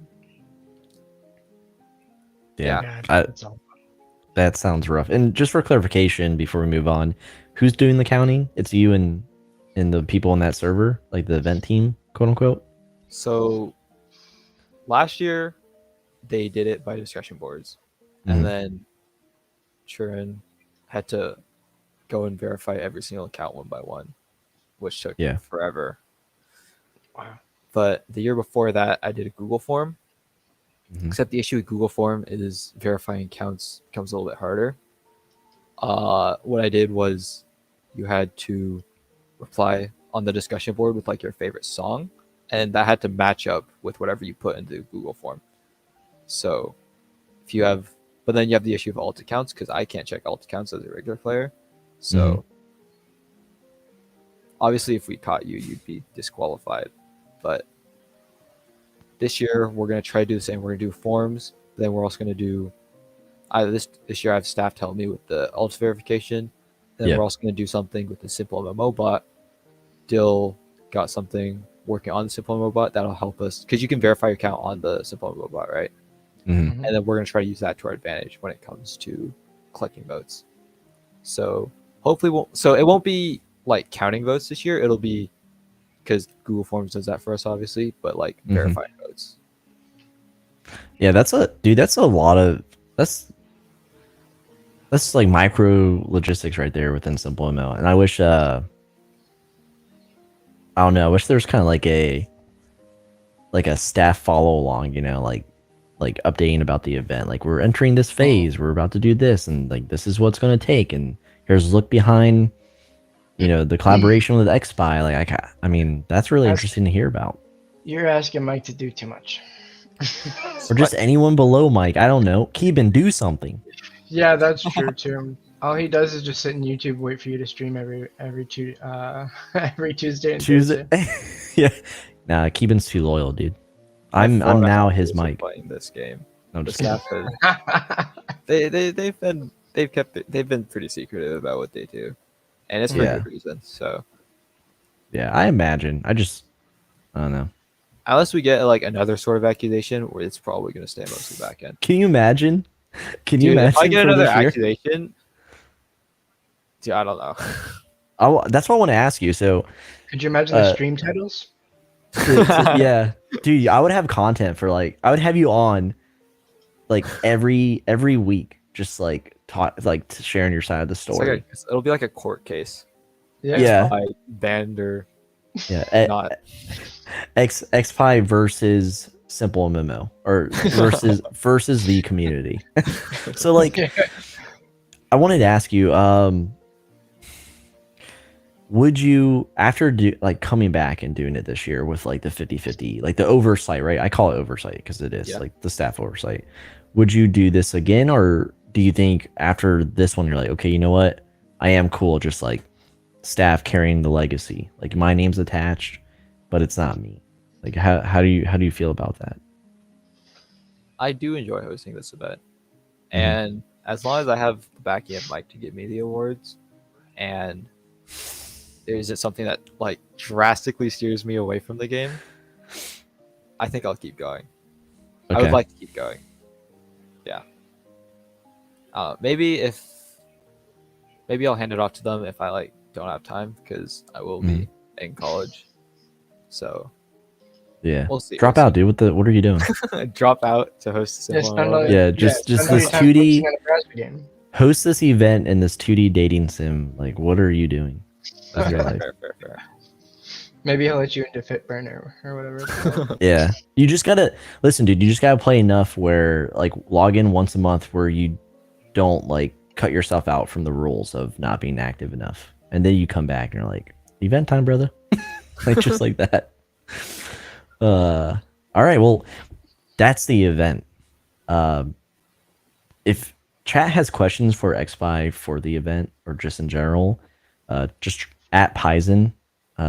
Yeah. Yeah, I, that's all. that sounds rough. And just for clarification, before we move on, who's doing the counting? It's you and the people in that server, like the event team, quote unquote. so last year they did it by discussion boards, Mhm. and then Shuren had to go and verify every single account one by one, which took Yeah. forever. Wow. But the year before that, I did a Google form. Mhm. Except the issue with Google form is verifying accounts becomes a little bit harder. What I did was you had to reply on the discussion board with like your favorite song, and that had to match up with whatever you put into Google form. So if you have, but then you have the issue of alt accounts because I can't check alt accounts as a regular player. So obviously, if we caught you, you'd be disqualified. But this year we're gonna try to do the same. We're gonna do forms. Then we're also gonna do this year I have staff tell me with the alt verification. Then Yeah. we're also gonna do something with the SimpleMMO bot. Dill got something working on the SimpleMMO bot that'll help us because you can verify your account on the SimpleMMO bot, right? Mhm. Mhm. And then we're gonna try to use that to our advantage when it comes to collecting votes. So hopefully, it won't be like counting votes this year. It'll be because Google Forms does that for us, obviously, but like Mhm. verifying votes. Yeah, that's a lot of that's like micro logistics right there within SimpleMMO. And I wish I don't know, I wish there was kind of like a staff follow along, like updating about the event. Like we're entering this phase, we're about to do this, and like this is what's gonna take, and here's a look behind the collaboration with Xspi. Like I mean, that's really That's- interesting to hear about. You're asking Mike to do too much. Or just anyone below Mike. I don't know. Keeben, do something. Yeah, that's true too. All he does is just sit in YouTube, wait for you to stream every every Tuesday and Tuesday. Thursday. Yeah. Nah, Keeban's too loyal, dude. My I'm 4.5 now his years of Mike. playing this game. No, I'm The just kidding. staff they've been pretty secretive about what they do, and it's for Yeah. good reason. So Yeah, I imagine. I don't know. unless we get like another sort of accusation, where it's probably going to stay mostly back end. Can you imagine? Can you Dude, imagine if I get for another this year? accusation, dude, I don't know. That's what I want to ask you. So, Could you imagine the stream titles? yeah, dude, I would have content for I would have you on like every week, just like sharing your side of the It's story. it'll be like a court case. Yeah. By banned or Yeah, not. Xpi versus SimpleMMO or versus the community. So I wanted to ask you, would you after coming back and doing it this year with like the 50-50, like the oversight, right? I call it oversight because it is like the staff oversight. Would you do this again, or do you think after this one you're like, okay, you know what? I am cool just like staff carrying the legacy. Like my name's attached, but it's not me. Like how do you feel about that? I do enjoy hosting this event. And as long as I have the backing of Mike to give me the awards, and is it something that like drastically steers me away from the game, I think I'll keep going. Okay. I would like to keep going. Yeah. Maybe I'll hand it off to them if I like don't have time because I will be in college. So yeah, we'll see. Drop out, dude. What are you doing? Drop out to host the Just this 2D game. Host this event in this 2D dating sim. Like, what are you doing? With your life? Fair. Maybe he'll let you into Fitburner or whatever it's called. Yeah, you just gotta listen, dude. You just gotta play enough where like log in once a month where you don't like cut yourself out from the rules of not being active enough, and then you come back and you're like, event time, brother. Like just like that. All right, well, that's the event. If chat has questions for Xspi for the event or just in general, just at Pison.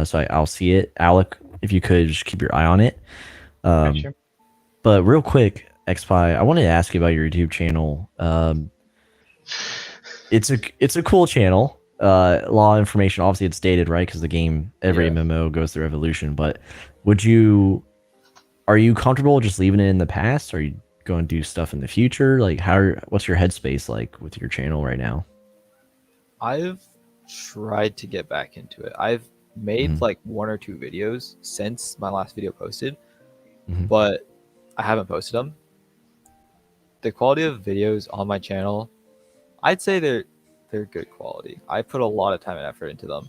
So I'll see it. Owlic, if you could just keep your eye on it. Gotcha. But real quick, Xspi, I wanted to ask you about your YouTube channel. It's a cool channel. A lot of information. Obviously, it's dated, right? Because the game, every MMO goes through evolution. But are you comfortable just leaving it in the past? Are you going to do stuff in the future? Like, what's your headspace like with your channel right now? I've tried to get back into it. I've made like 1 or 2 videos since my last video posted, but I haven't posted them. The quality of videos on my channel, I'd say they're good quality. I put a lot of time and effort into them,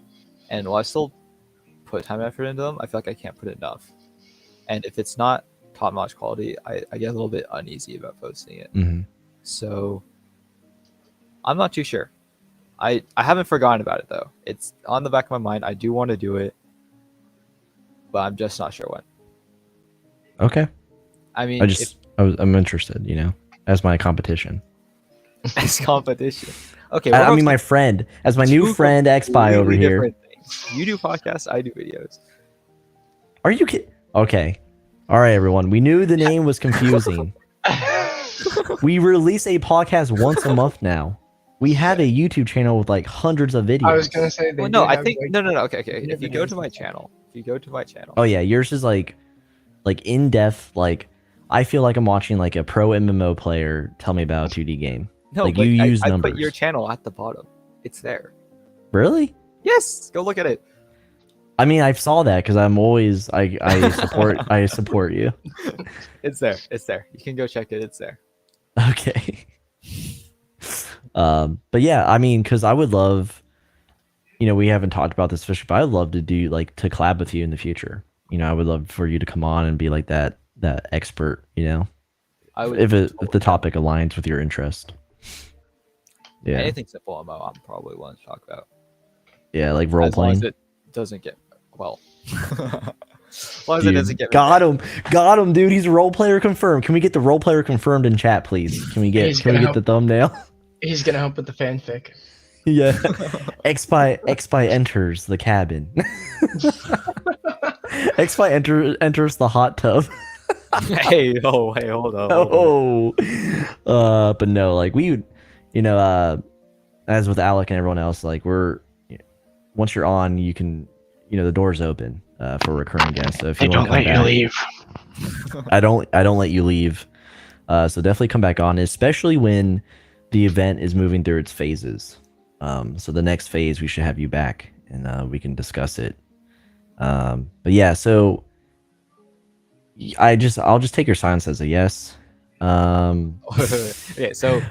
and while I still put time and effort into them, I feel like I can't put enough. And if it's not top-notch quality, I get a little bit uneasy about posting it. So I'm not too sure. I haven't forgotten about it though. It's on the back of my mind. I do want to do it, but I'm just not sure when. Okay. I mean, I'm interested, as my competition. As competition. Okay. I mean, my friend, as my new friend Xspi over here. Things. You do podcasts, I do videos. Are you kidding? Okay. All right, everyone. We knew the name was confusing. We release a podcast once a month now. We have a YouTube channel with like hundreds of videos. I was gonna say. No. Okay. If you go to my channel. Oh yeah, yours is like in depth. Like I feel like I'm watching like a pro MMO player tell me about a 2D game. No, like but you use numbers. I put your channel at the bottom. It's there. Really? Yes. Go look at it. I mean, I saw that because I'm always I support you. It's there. You can go check it. It's there. Okay. But yeah, I mean, because I would love, we haven't talked about this officially, but I'd love to do to collab with you in the future. I would love for you to come on and be like that expert. I would if the topic aligns with your interest. Yeah. Anything SimpleMMO, I'm probably willing to talk about. Yeah, like role playing. As long as it doesn't get as long as it doesn't get got him, dude. He's a role player confirmed. Can we get the role player confirmed in chat, please? Can we get the thumbnail? He's gonna help with the fanfic. Yeah. Xspi enters the cabin. Xspi enters the hot tub. Hey, hold on. But no, like we, as with Owlic and everyone else, like once you're on, you can, the door's open for recurring guests. So if you don't let you leave. I don't let you leave. So definitely come back on, especially when the event is moving through its phases. So the next phase, we should have you back and we can discuss it. But yeah, so I'll just take your silence as a yes. Okay, so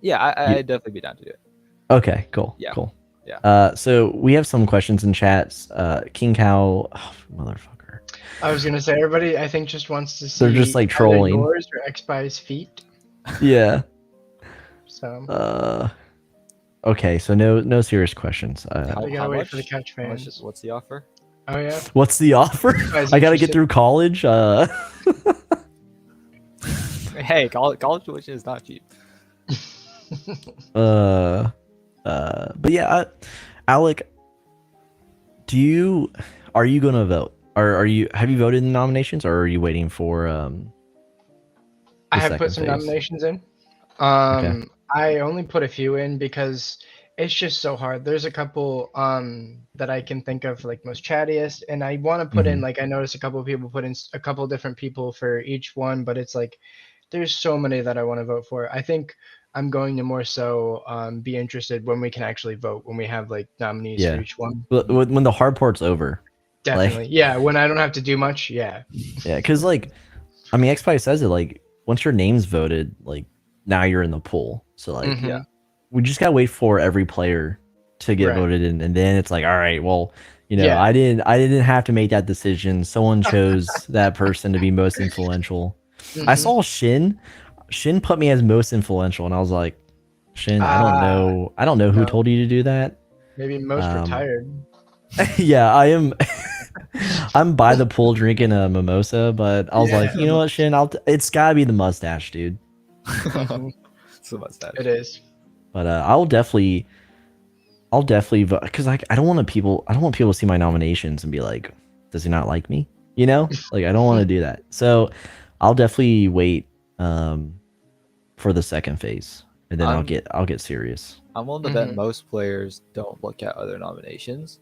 yeah, I'd definitely be down to do it. Okay, cool. Yeah. Cool. Yeah. So we have some questions in chats. King Cow, motherfucker. I was gonna say everybody, I think, just wants to see. They're just like trolling. Yours or Xspi's feet. Yeah. So. Okay, so no serious questions. We gotta wait for the catch fans. What's the offer? Oh yeah. What's the offer? I gotta get through college. Hey, college tuition is not cheap. But yeah, Owlic, are you gonna vote? Have you voted in the nominations, or are you waiting for I have put some nominations in. Okay. I only put a few in because it's just so hard. There's a couple that I can think of, like most chattiest, and I want to put in, like, I noticed a couple of people put in a couple different people for each one, but it's like there's so many that I want to vote for. I think I'm going to more so be interested when we can actually vote, when we have like nominees for each one. When the hard part's over. Definitely. Like, yeah, when I don't have to do much, yeah. Yeah, because like, I mean, Xspi says it, like, once your name's voted, like, now you're in the pool. So like, Yeah, we just gotta wait for every player to get voted in, and then it's like, all right, well, I didn't have to make that decision. Someone chose that person to be most influential. I saw Shin put me as most influential, and I was like, Shin, I don't know who told you to do that. Maybe most retired. Yeah, I am. I'm by the pool drinking a mimosa, but I was like, you know what, Shin, it's gotta be the mustache, dude. It's the mustache. It is. But I'll I'll definitely vote because I don't want people to see my nominations and be like, does he not like me? You know, like I don't want to do that. So I'll definitely wait for the second phase, and then I'll get serious. I'm willing to bet most players don't look at other nominations.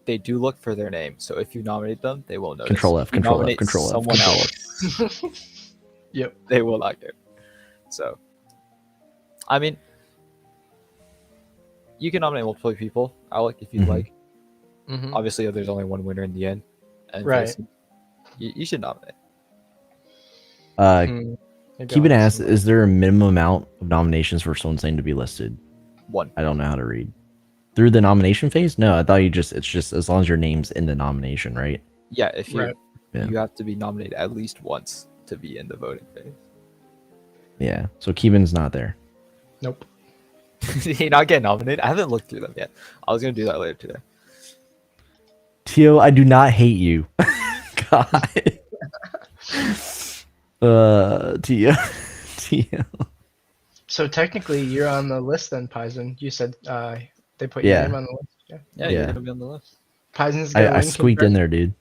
They do look for their name. So if you nominate them, they will notice. Control F, If you Control F, nominate Control F, someone Control else, Yep. they will not care. So, I mean, you can nominate multiple people, Owlic, if you'd like. Obviously, there's only one winner in the end. And Right. You should nominate. Keep it asked, is there a minimum amount of nominations for someone's name to be listed? 1. I don't know how to read. Through the nomination phase? No, I thought it's just as long as your name's in the nomination, right? Yeah, if you Yeah. you have to be nominated at least once to be in the voting phase. Yeah. So Keeban's not there. Nope. Did he not get nominated? I haven't looked through them yet. I was gonna do that later today. Tio, I do not hate you. God. Tio. So technically, you're on the list then, Paizen. You said they put your name on the list. Yeah, you're gonna be on the list. Paizen's I squeaked in there, dude.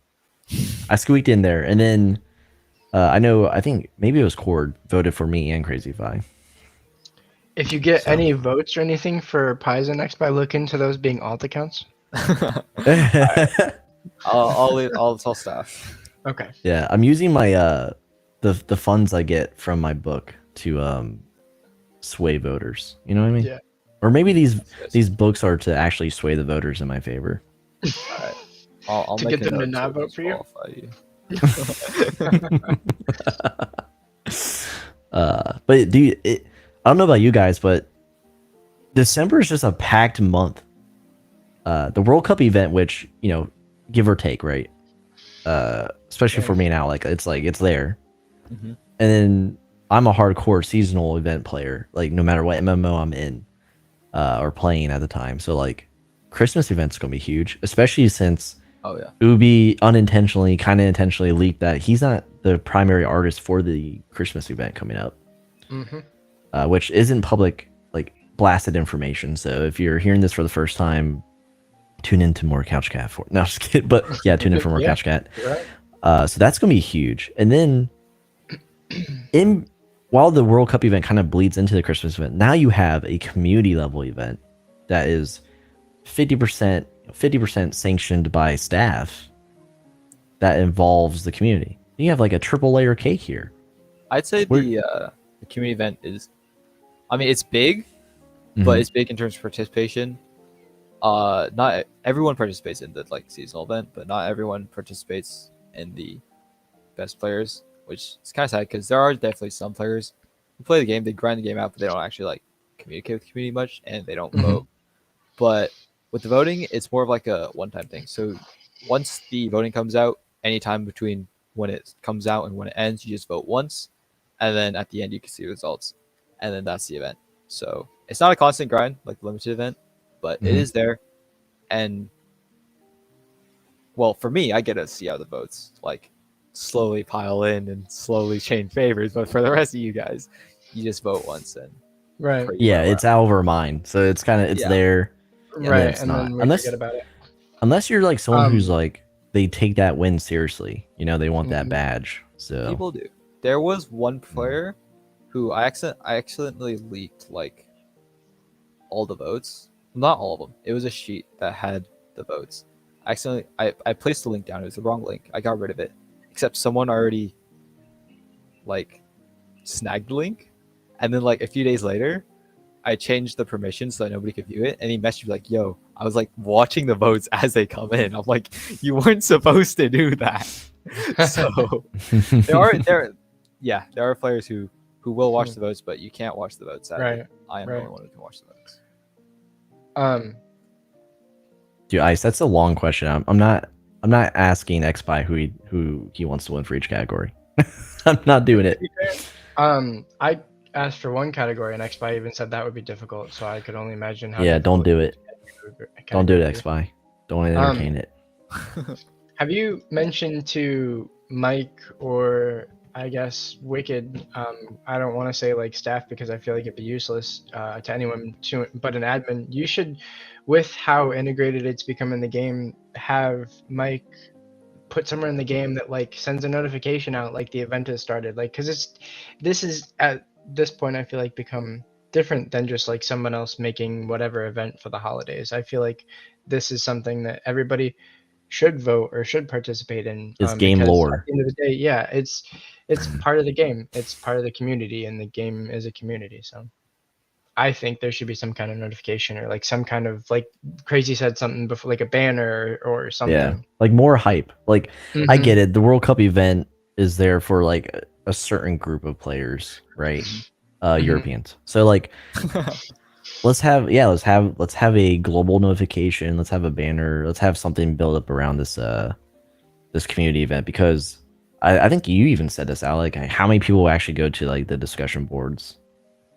I squeaked in there, and then I think maybe it was Cord voted for me and Crazy Fi. If you get any votes or anything for Paizen Xspi, look into those being alt accounts. I'll tell staff. Okay. Yeah, I'm using my the funds I get from my book to sway voters. You know what I mean? Yeah. Or maybe these books are to actually sway the voters in my favor. Alright. I'll To make get a them to note not vote for you? But I don't know about you guys, but December is just a packed month. The World Cup event, which, you know, give or take, right? Especially for me now, like it's there. And then I'm a hardcore seasonal event player, like no matter what MMO I'm in or playing at the time. So like Christmas event's gonna be huge, especially since Ubi unintentionally, kind of intentionally leaked that he's not the primary artist for the Christmas event coming up, which isn't public, like blasted information. So if you're hearing this for the first time, tune into more Couch Cat for no, just kidding. But yeah, tune in for more Couch Cat. Right. So that's gonna be huge. And then while the World Cup event kind of bleeds into the Christmas event, now you have a community level event that is 50% sanctioned by staff that involves the community. You have like a triple layer cake here. I'd say the community event is, I mean, it's big, but it's big in terms of participation. Not everyone participates in the like seasonal event, but not everyone participates in the best players, which is kind of sad because there are definitely some players who play the game, they grind the game out, but they don't actually like communicate with the community much, and they don't vote. But with the voting, it's more of like a one-time thing. So once the voting comes out, anytime between when it comes out and when it ends, you just vote once, and then at the end you can see the results, and then that's the event. So it's not a constant grind like the limited event, but it is there. And well, for me, I get to see how the votes like slowly pile in and slowly change favors. But for the rest of you guys, you just vote once and it's out of our mind. So it's kind of there. Right, it's and not. then we forget about it. Unless you're like someone who's like they take that win seriously. You know, they want that badge. So people do. There was one player who I accidentally leaked like all the votes. Not all of them. It was a sheet that had the votes. I placed the link down. It was the wrong link. I got rid of it. Except someone already like snagged the link, and then like a few days later, I changed the permissions so that nobody could view it, and he messaged me like, "Yo, I was like watching the votes as they come in." I'm like, "You weren't supposed to do that." So there are players who will watch the votes, but you can't watch the votes. Right. I am the only one who can watch the votes. Dude, Ice, that's a long question. I'm not asking Xspi who he wants to win for each category. I'm not doing it. I asked for one category, and Xspi even said that would be difficult. So I could only imagine how. Yeah, don't do it. Don't do it, category. Xspi. Don't entertain it. Have you mentioned to Mike or I guess wicked. I don't want to say like staff because I feel like it'd be useless to anyone. But an admin, you should, with how integrated it's become in the game, have Mike put somewhere in the game that like sends a notification out like the event has started. Like, because this is at this point I feel like become different than just like someone else making whatever event for the holidays. I feel like this is something that everybody should vote or should participate in, It's game because at lore. the end of the day, yeah, it's part of the game. It's part of the community, and the game is a community. So I think there should be some kind of notification or like some kind of like Crazy said something before, like a banner or Yeah, something. like more hype. Like I Mhm. get it. The World Cup event is there for like a certain group of players, right? Mhm. Europeans. So like let's have a global notification. Let's have a banner. Let's have something built up around this community event, because I think you even said this, Alec. How many people actually go to like the discussion boards?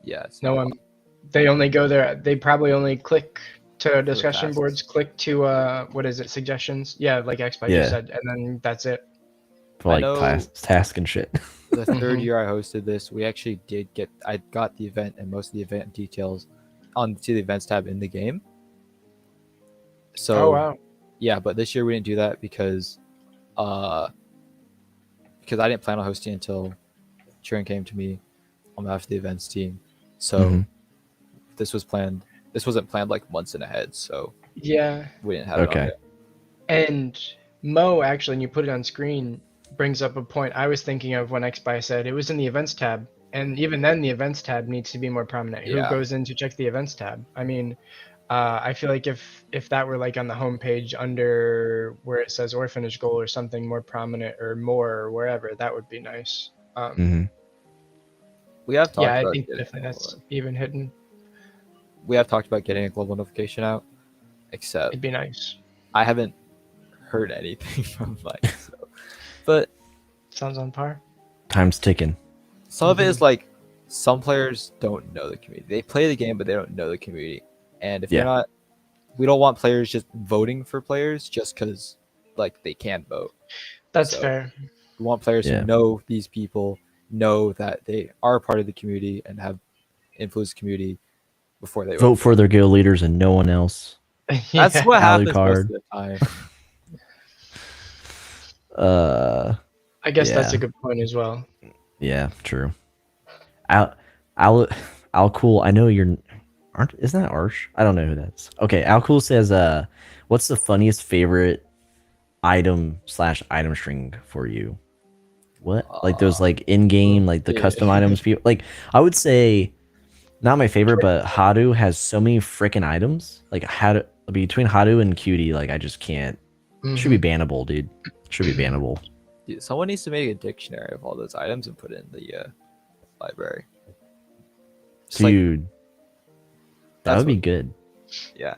Yeah, it's No not one. They only go there. They probably only click to the discussion tasks. boards. Click to what is it? Suggestions. Yeah, like Xspi Yeah. just said, and then that's it. For I like know- task and shit. The third Mhm. year I hosted this, we actually I got the event and most of the event details onto the events tab in the game. So Oh wow. yeah, but this year we didn't do that because I didn't plan on hosting until Sharon came to me on behalf of the events team. So Mhm. this wasn't planned like months in ahead, so Yeah. we didn't have it on Okay. there. And Mo, actually, when you put it on screen, brings up a point I was thinking of when Xspi said it was in the events tab. And even then, the events tab needs to be more prominent. Who Yeah. goes in to check the events tab? I mean, I feel like if that were like on the homepage under where it says orphanage goal or something more prominent or more or wherever, that would be nice. Mhm. We have talked Yeah, I about think getting definitely that's even hidden. we have talked about getting a global notification out, except It'd be nice. I haven't heard anything from Mike. So. But Sounds on par. Time's ticking. some of it is like some players don't know the community. They play the game, but they don't know the community. And if Yeah. they're not, we don't want players just voting for players just because like they can vote. That's So, fair. We want players Yeah. who know these people, know that they are part of the community, and have influenced the community before they Vote for their guild leaders and no one else. That's Yeah. what happens Alucard. most of the time. I guess that's yeah. a good point as well. Yeah, true. Al cool. I know you're. Isn't that Arsh? I don't know who that's. Okay, Al cool says, what's the funniest favorite item / item string for you? What? Like those like in game, like the yeah. custom items. People like. I would say, not my favorite, but Hadu has so many freaking items. Like Hadu, between Hadu and Cutie, like I just can't. Should be bannable, dude. Should be bannable. Dude, someone needs to make a dictionary of all those items and put it in the library. Just like- Dude, that That's would be what- good. yeah.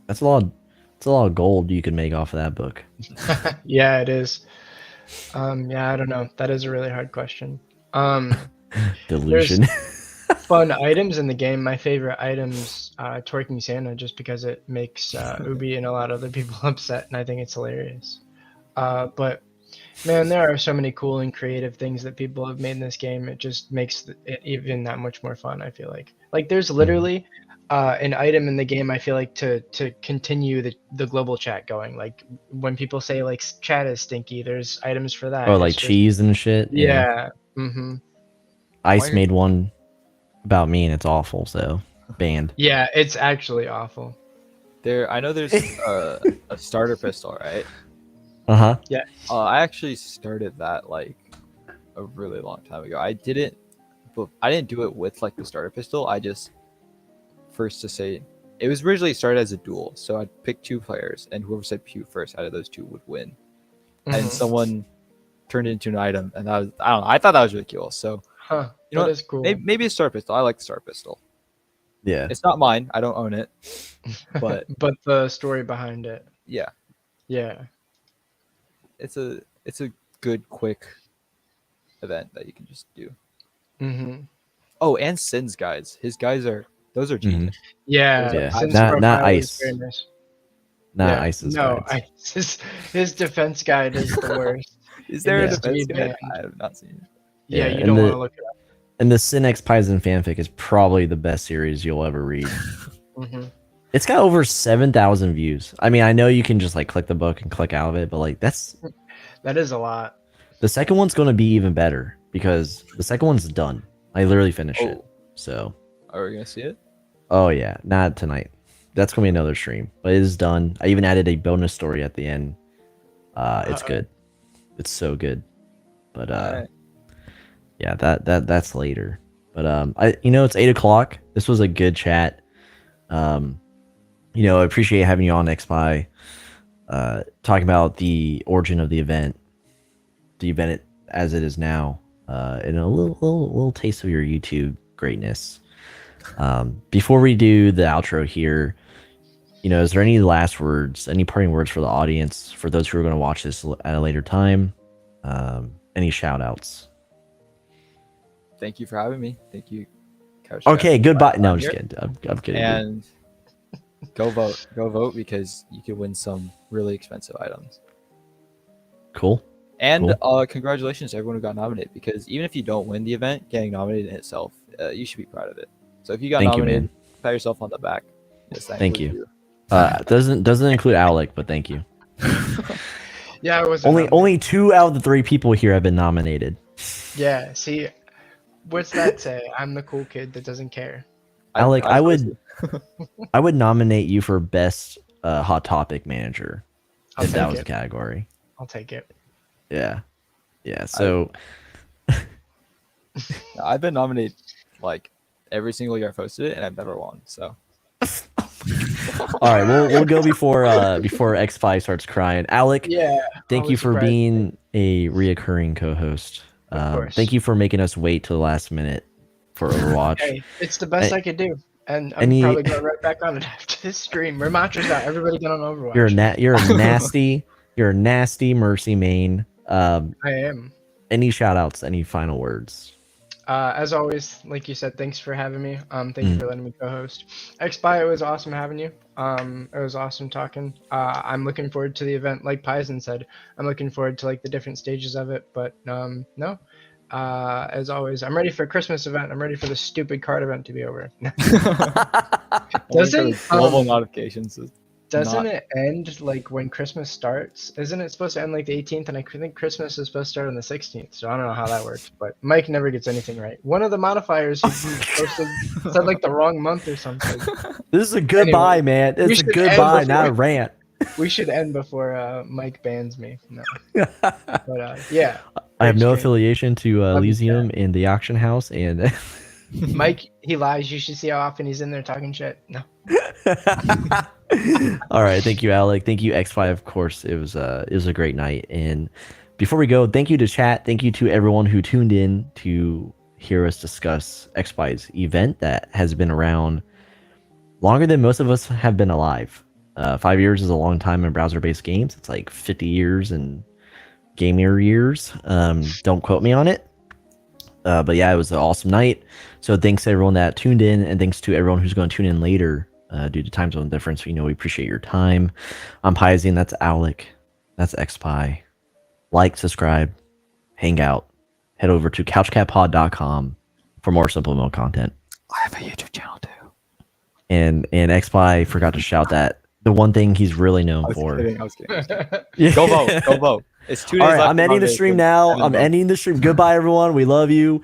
That's a lot. It's a lot of gold you could make off of that book. Yeah, it is. Yeah, I don't know. That is a really hard question. Delusion. Fun items in the game. My favorite items, twerking Santa, just because it makes Ubi and a lot of other people upset, and I think it's hilarious. But man, there are so many cool and creative things that people have made in this game. It just makes it even that much more fun. I feel like there's literally an item in the game. I feel like to continue the global chat going. Like when people say like chat is stinky, there's items for that. Oh, like It's just- cheese and shit. Yeah. Mm-hmm. Ice Why- made one about me, and it's awful. So banned. Yeah, it's actually awful. I know there's a starter pistol, right? Uh-huh. I actually started that like a really long time ago. I didn't do it with like the starter pistol. I just first to say it was originally started as a duel, so I'd pick 2 players, and whoever said pew first out of those 2 would win. And Mhm. someone turned it into an item, and that was, I don't know. I thought that was really cool. So Huh. you know That what? is cool. maybe a starter pistol. I like the starter pistol. Yeah. It's not mine. I don't own it. But but the story behind it. yeah, Yeah. it's a good quick event that you can just do. Mm-hmm. Oh, and Sin's guides. His guides those are genius. Yeah. Yeah. Sin's Not profile is ice. very nice. Not Yeah. Ice's No, guides. his defense guide is the worst. Is there It a needs to be defense guide? banned. I have not seen it. Yeah, Yeah, you and don't the- want to look it up. And the Sin X Paizen fanfic is probably the best series you'll ever read. Hmm. It's got over 7,000 views. I mean, I know you can just like click the book and click out of it, but like That is a lot. the second one's going to be even better because the second one's done. I literally finished it. Oh. So, Are we gonna see it? oh yeah, not tonight. That's going to be another stream, but it is done. I even added a bonus story at the end. It's Uh-oh. good. It's so good. But Alright. yeah, that's later. But it's 8 o'clock. This was a good chat. I appreciate having you on Xspi, talking about the origin of the event as it is now, and a little taste of your YouTube greatness. Before we do the outro here, is there any last words, any parting words for the audience, for those who are going to watch this at a later time? Any shout outs? Thank you for having me. Thank you, Couch. Okay, Chat. goodbye. No, I'm here. just kidding. I'm kidding. dude. And go vote. Go vote because you could win some really expensive items. Cool. And Cool. congratulations to everyone who got nominated, because even if you don't win the event, getting nominated in itself, you should be proud of it. So if you got Thank you, nominated, man. pat yourself on the back. Yes, that Thank includes you. Doesn't include Owlic, but thank you. Yeah, it was Only 2 out of the 3 people here have been nominated. Yeah, see, what's that say? I'm the cool kid that doesn't care. Owlic, I would honestly- I would nominate you for best hot topic manager I'll if that take was a it. category. I'll take it. Yeah. So I've been nominated like every single year I posted it, and I've never won. So all right, we'll go before X5 starts crying. Owlic, Yeah. thank you always for surprised me. being a reoccurring co-host. Of course. Thank you for making us wait till the last minute for Overwatch. Hey, it's the best Hey, I could do. And I'm any- probably going right back on it after this stream. We're matches out. Everybody get on Overwatch. you're a nasty Mercy main. I am. Any shout outs, any final words? As always, like you said, thanks for having me. Thank you for letting me co-host. Xspi, it was awesome having you. It was awesome talking. I'm looking forward to the event. Like Paizen said, I'm looking forward to like the different stages of it. But no. As always, I'm ready for a Christmas event. I'm ready for the stupid card event to be over. Doesn't global notifications? Doesn't Not- it end like when Christmas starts? Isn't it supposed to end like the 18th? And I think Christmas is supposed to start on the 16th. So I don't know how that works. But Mike never gets anything right. One of the modifiers he posted said like the wrong month or something. This is a goodbye, man. we It's a should goodbye, end not a before- rant. We should end before Mike bans me. No. But yeah, I have no Great stream. affiliation to Love you, Elysium and the auction house, and Mike, he lies. You should see how often he's in there talking shit. No. all right. Thank you, Alec. Thank you, X5. Of course, it was a great night. And before we go, thank you to chat. Thank you to everyone who tuned in to hear us discuss Xspi's event that has been around longer than most of us have been alive. 5 years is a long time in browser-based games. It's like 50 years in gamer years. Don't quote me on it. But yeah, it was an awesome night. So thanks to everyone that tuned in, and thanks to everyone who's going to tune in later due to time zone difference. We appreciate your time. I'm Paizen. That's Owlic. That's Xspi. Like, subscribe, hang out. Head over to couchcatpod.com for more SimpleMMO content. I have a YouTube channel too. And Xspi forgot to shout that the one thing he's really known I was for. kidding. Go vote. Go vote. It's 2 days All right, left. I'm for ending the stream nomination. now. And then I'm vote. ending the stream. Goodbye, everyone. We love you.